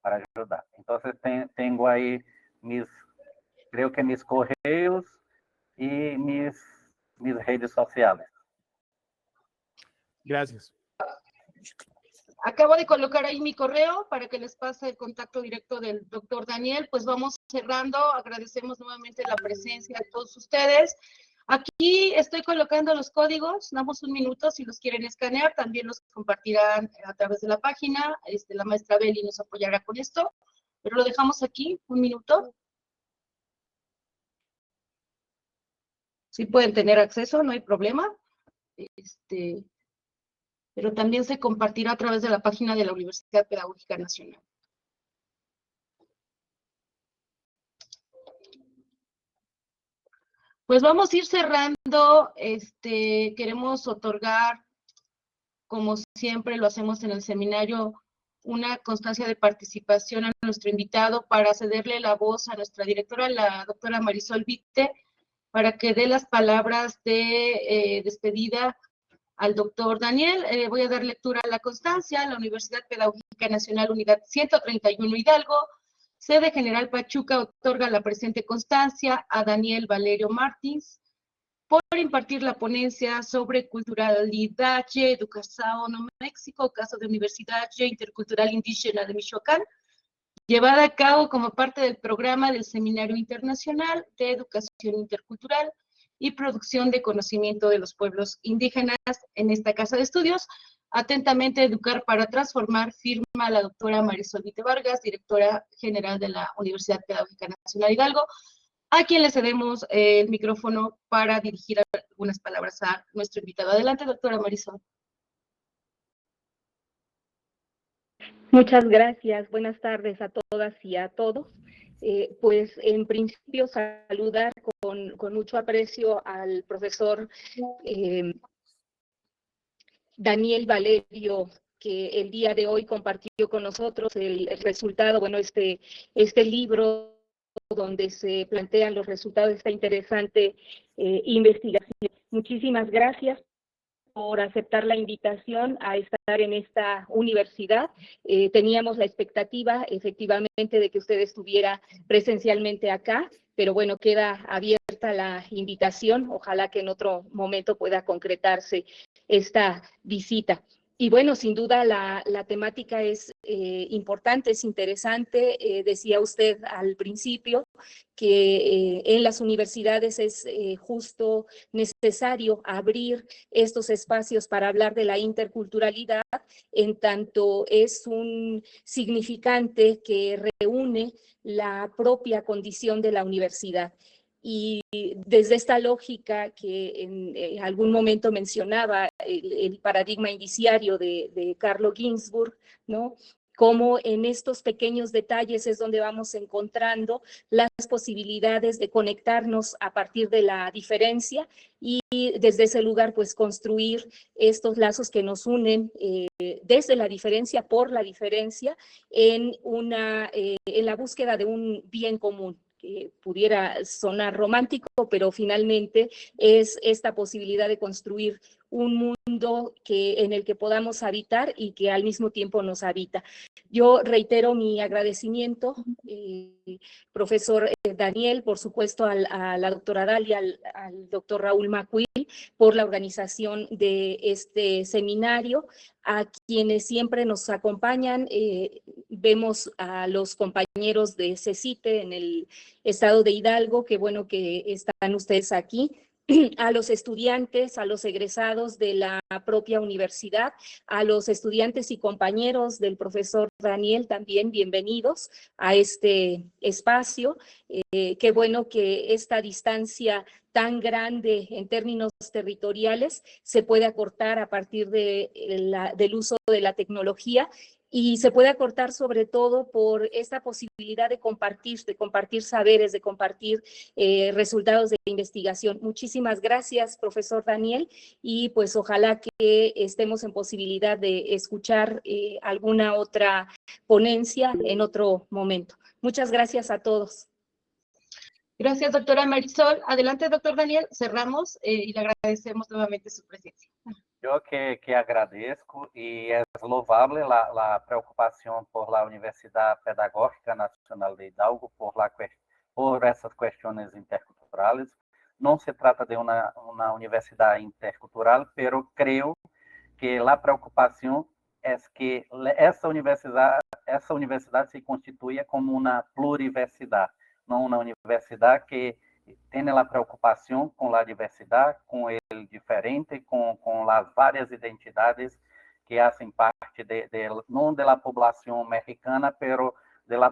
ajudar. Então, tenho aí creo que mis correios e mis redes sociales. Gracias. Acabo de colocar ahí mi correo para que les pase el contacto directo del doctor Daniel. Pues vamos cerrando. Agradecemos nuevamente la presencia de todos ustedes. Aquí estoy colocando los códigos. Damos un minuto si los quieren escanear. También los compartirán a través de la página. La maestra Beli nos apoyará con esto. Pero lo dejamos aquí, un minuto. Sí pueden tener acceso, no hay problema. Pero también se compartirá a través de la página de la Universidad Pedagógica Nacional. Pues vamos a ir cerrando. Queremos otorgar, como siempre lo hacemos en el seminario, una constancia de participación a nuestro invitado para cederle la voz a nuestra directora, la doctora Marisol Witte, para que dé las palabras de despedida al doctor Daniel. Voy a dar lectura a la constancia. La Universidad Pedagógica Nacional Unidad 131 Hidalgo, sede General Pachuca, otorga la presente constancia a Daniel Valerio Martins por impartir la ponencia sobre culturalidad y educación en México, caso de Universidad Intercultural Indígena de Michoacán, llevada a cabo como parte del programa del Seminario Internacional de Educación Intercultural y Producción de Conocimiento de los Pueblos Indígenas en esta casa de estudios. Atentamente, Educar para Transformar, firma la doctora Marisol Witte Vargas, directora general de la Universidad Pedagógica Nacional Hidalgo, a quien le cedemos el micrófono para dirigir algunas palabras a nuestro invitado. Adelante, doctora Marisol. Muchas gracias. Buenas tardes a todas y a todos. Pues en principio saludar con mucho aprecio al profesor Daniel Valerio, que el día de hoy compartió con nosotros el resultado, bueno, este libro donde se plantean los resultados de esta interesante investigación. Muchísimas gracias por aceptar la invitación a estar en esta universidad. Teníamos la expectativa, efectivamente, de que usted estuviera presencialmente acá, pero bueno, queda abierta la invitación. Ojalá que en otro momento pueda concretarse esta visita. Y bueno, sin duda la temática es importante, es interesante. Decía usted al principio que en las universidades es justo necesario abrir estos espacios para hablar de la interculturalidad, en tanto es un significante que reúne la propia condición de la universidad. Y desde esta lógica que en algún momento mencionaba el paradigma indiciario de Carlo Ginzburg, ¿no? Cómo en estos pequeños detalles es donde vamos encontrando las posibilidades de conectarnos a partir de la diferencia y desde ese lugar pues construir estos lazos que nos unen desde la diferencia, por la diferencia, en la búsqueda de un bien común. Pudiera sonar romántico, pero finalmente es esta posibilidad de construir un mundo en el que podamos habitar y que al mismo tiempo nos habita. Yo reitero mi agradecimiento, profesor Daniel, por supuesto a la doctora Dalia, al doctor Raúl Macuil, por la organización de este seminario, a quienes siempre nos acompañan. Vemos a los compañeros de CECITE en el estado de Hidalgo, qué bueno que están ustedes aquí. a los estudiantes, a los egresados de la propia universidad, a los estudiantes y compañeros del profesor Daniel también bienvenidos a este espacio. Qué bueno que esta distancia tan grande en términos territoriales se puede acortar a partir del uso de la tecnología, y se puede acortar sobre todo por esta posibilidad de compartir saberes, de compartir resultados de investigación. Muchísimas gracias, profesor Daniel, y pues ojalá que estemos en posibilidad de escuchar alguna otra ponencia en otro momento. Muchas gracias a todos. Gracias, doctora Marisol. Adelante, doctor Daniel. Cerramos y le agradecemos nuevamente su presencia. Eu que agradeço, e é louvável a preocupação por la Universidade Pedagógica Nacional de Hidalgo, por essas questões interculturais. Não se trata de uma universidade intercultural, pero creio que a preocupação é que essa universidade se constituya como uma pluriversidade, não uma universidade que tem a preocupação com a diversidade, com o diferente, com as várias identidades que fazem parte não da população mexicana, pero da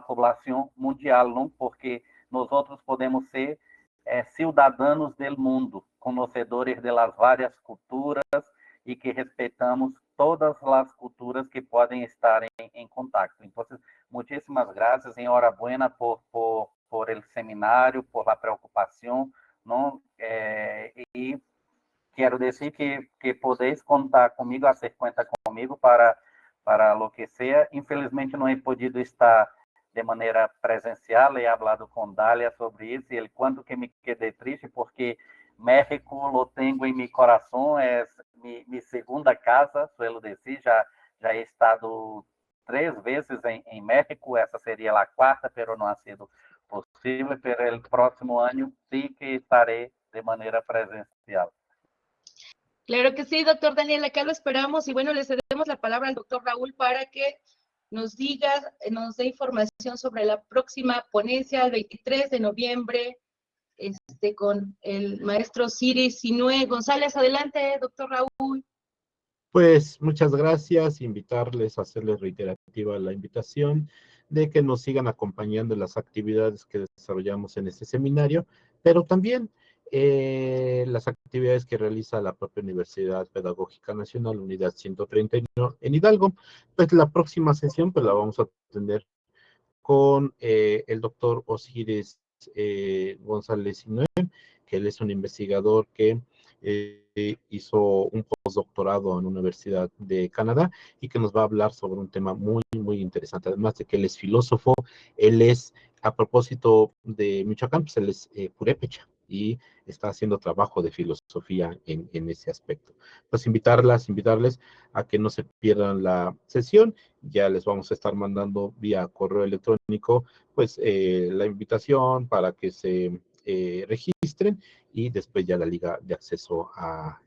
população mundial, não? Porque nós outros podemos ser cidadãos do mundo, conhecedores das várias culturas e que respeitamos todas as culturas que podem estar em contato. Então, muitíssimas graças, enhorabuena por el seminário, por la preocupação, não? E quero dizer que podeis contar comigo, hacer cuenta comigo para lo que sea. Infelizmente não he podido estar de maneira presencial, he hablado com Dália sobre isso, e el quanto que me quedé triste, porque México lo tengo em mi coração, é mi segunda casa, suelo dizer, já he estado 3 vezes em México, essa seria a quarta, pero não ha sido possível, pero el próximo año sí que estaré de manera presencial. Claro que sí, doctor Daniel, acá lo esperamos, y bueno, le cedemos la palabra al doctor Raúl para que nos dé información sobre la próxima ponencia el 23 de noviembre, con el maestro Ciri Sinue González. Adelante, doctor Raúl. Pues muchas gracias, invitarles, hacerles reiterativa la invitación de que nos sigan acompañando en las actividades que desarrollamos en este seminario, pero también las actividades que realiza la propia Universidad Pedagógica Nacional, Unidad 131 en Hidalgo. Pues la próxima sesión pues la vamos a tener con el doctor Osiris González Sinue, que él es un investigador que hizo un postdoctorado en la Universidad de Canadá y que nos va a hablar sobre un tema muy, muy interesante. Además de que él es filósofo, él es, a propósito de Michoacán, pues él es purépecha y está haciendo trabajo de filosofía en ese aspecto. Pues invitarles a que no se pierdan la sesión. Ya les vamos a estar mandando vía correo electrónico pues la invitación para que se registren y después ya la liga de acceso a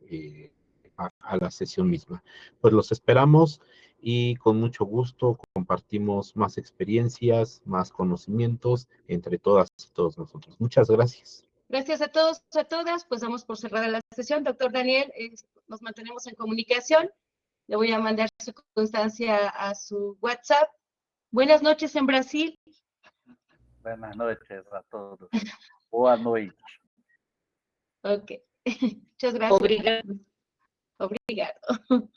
la sesión misma. Pues los esperamos y con mucho gusto compartimos más experiencias, más conocimientos entre todas y todos nosotros. Muchas gracias. Gracias a todos, a todas. Pues damos por cerrada la sesión. Doctor Daniel, nos mantenemos en comunicación. Le voy a mandar su constancia a su WhatsApp. Buenas noches en Brasil. Buenas noches a todos. Boa noite. Ok. Muchas gracias. Obrigado. Obrigado.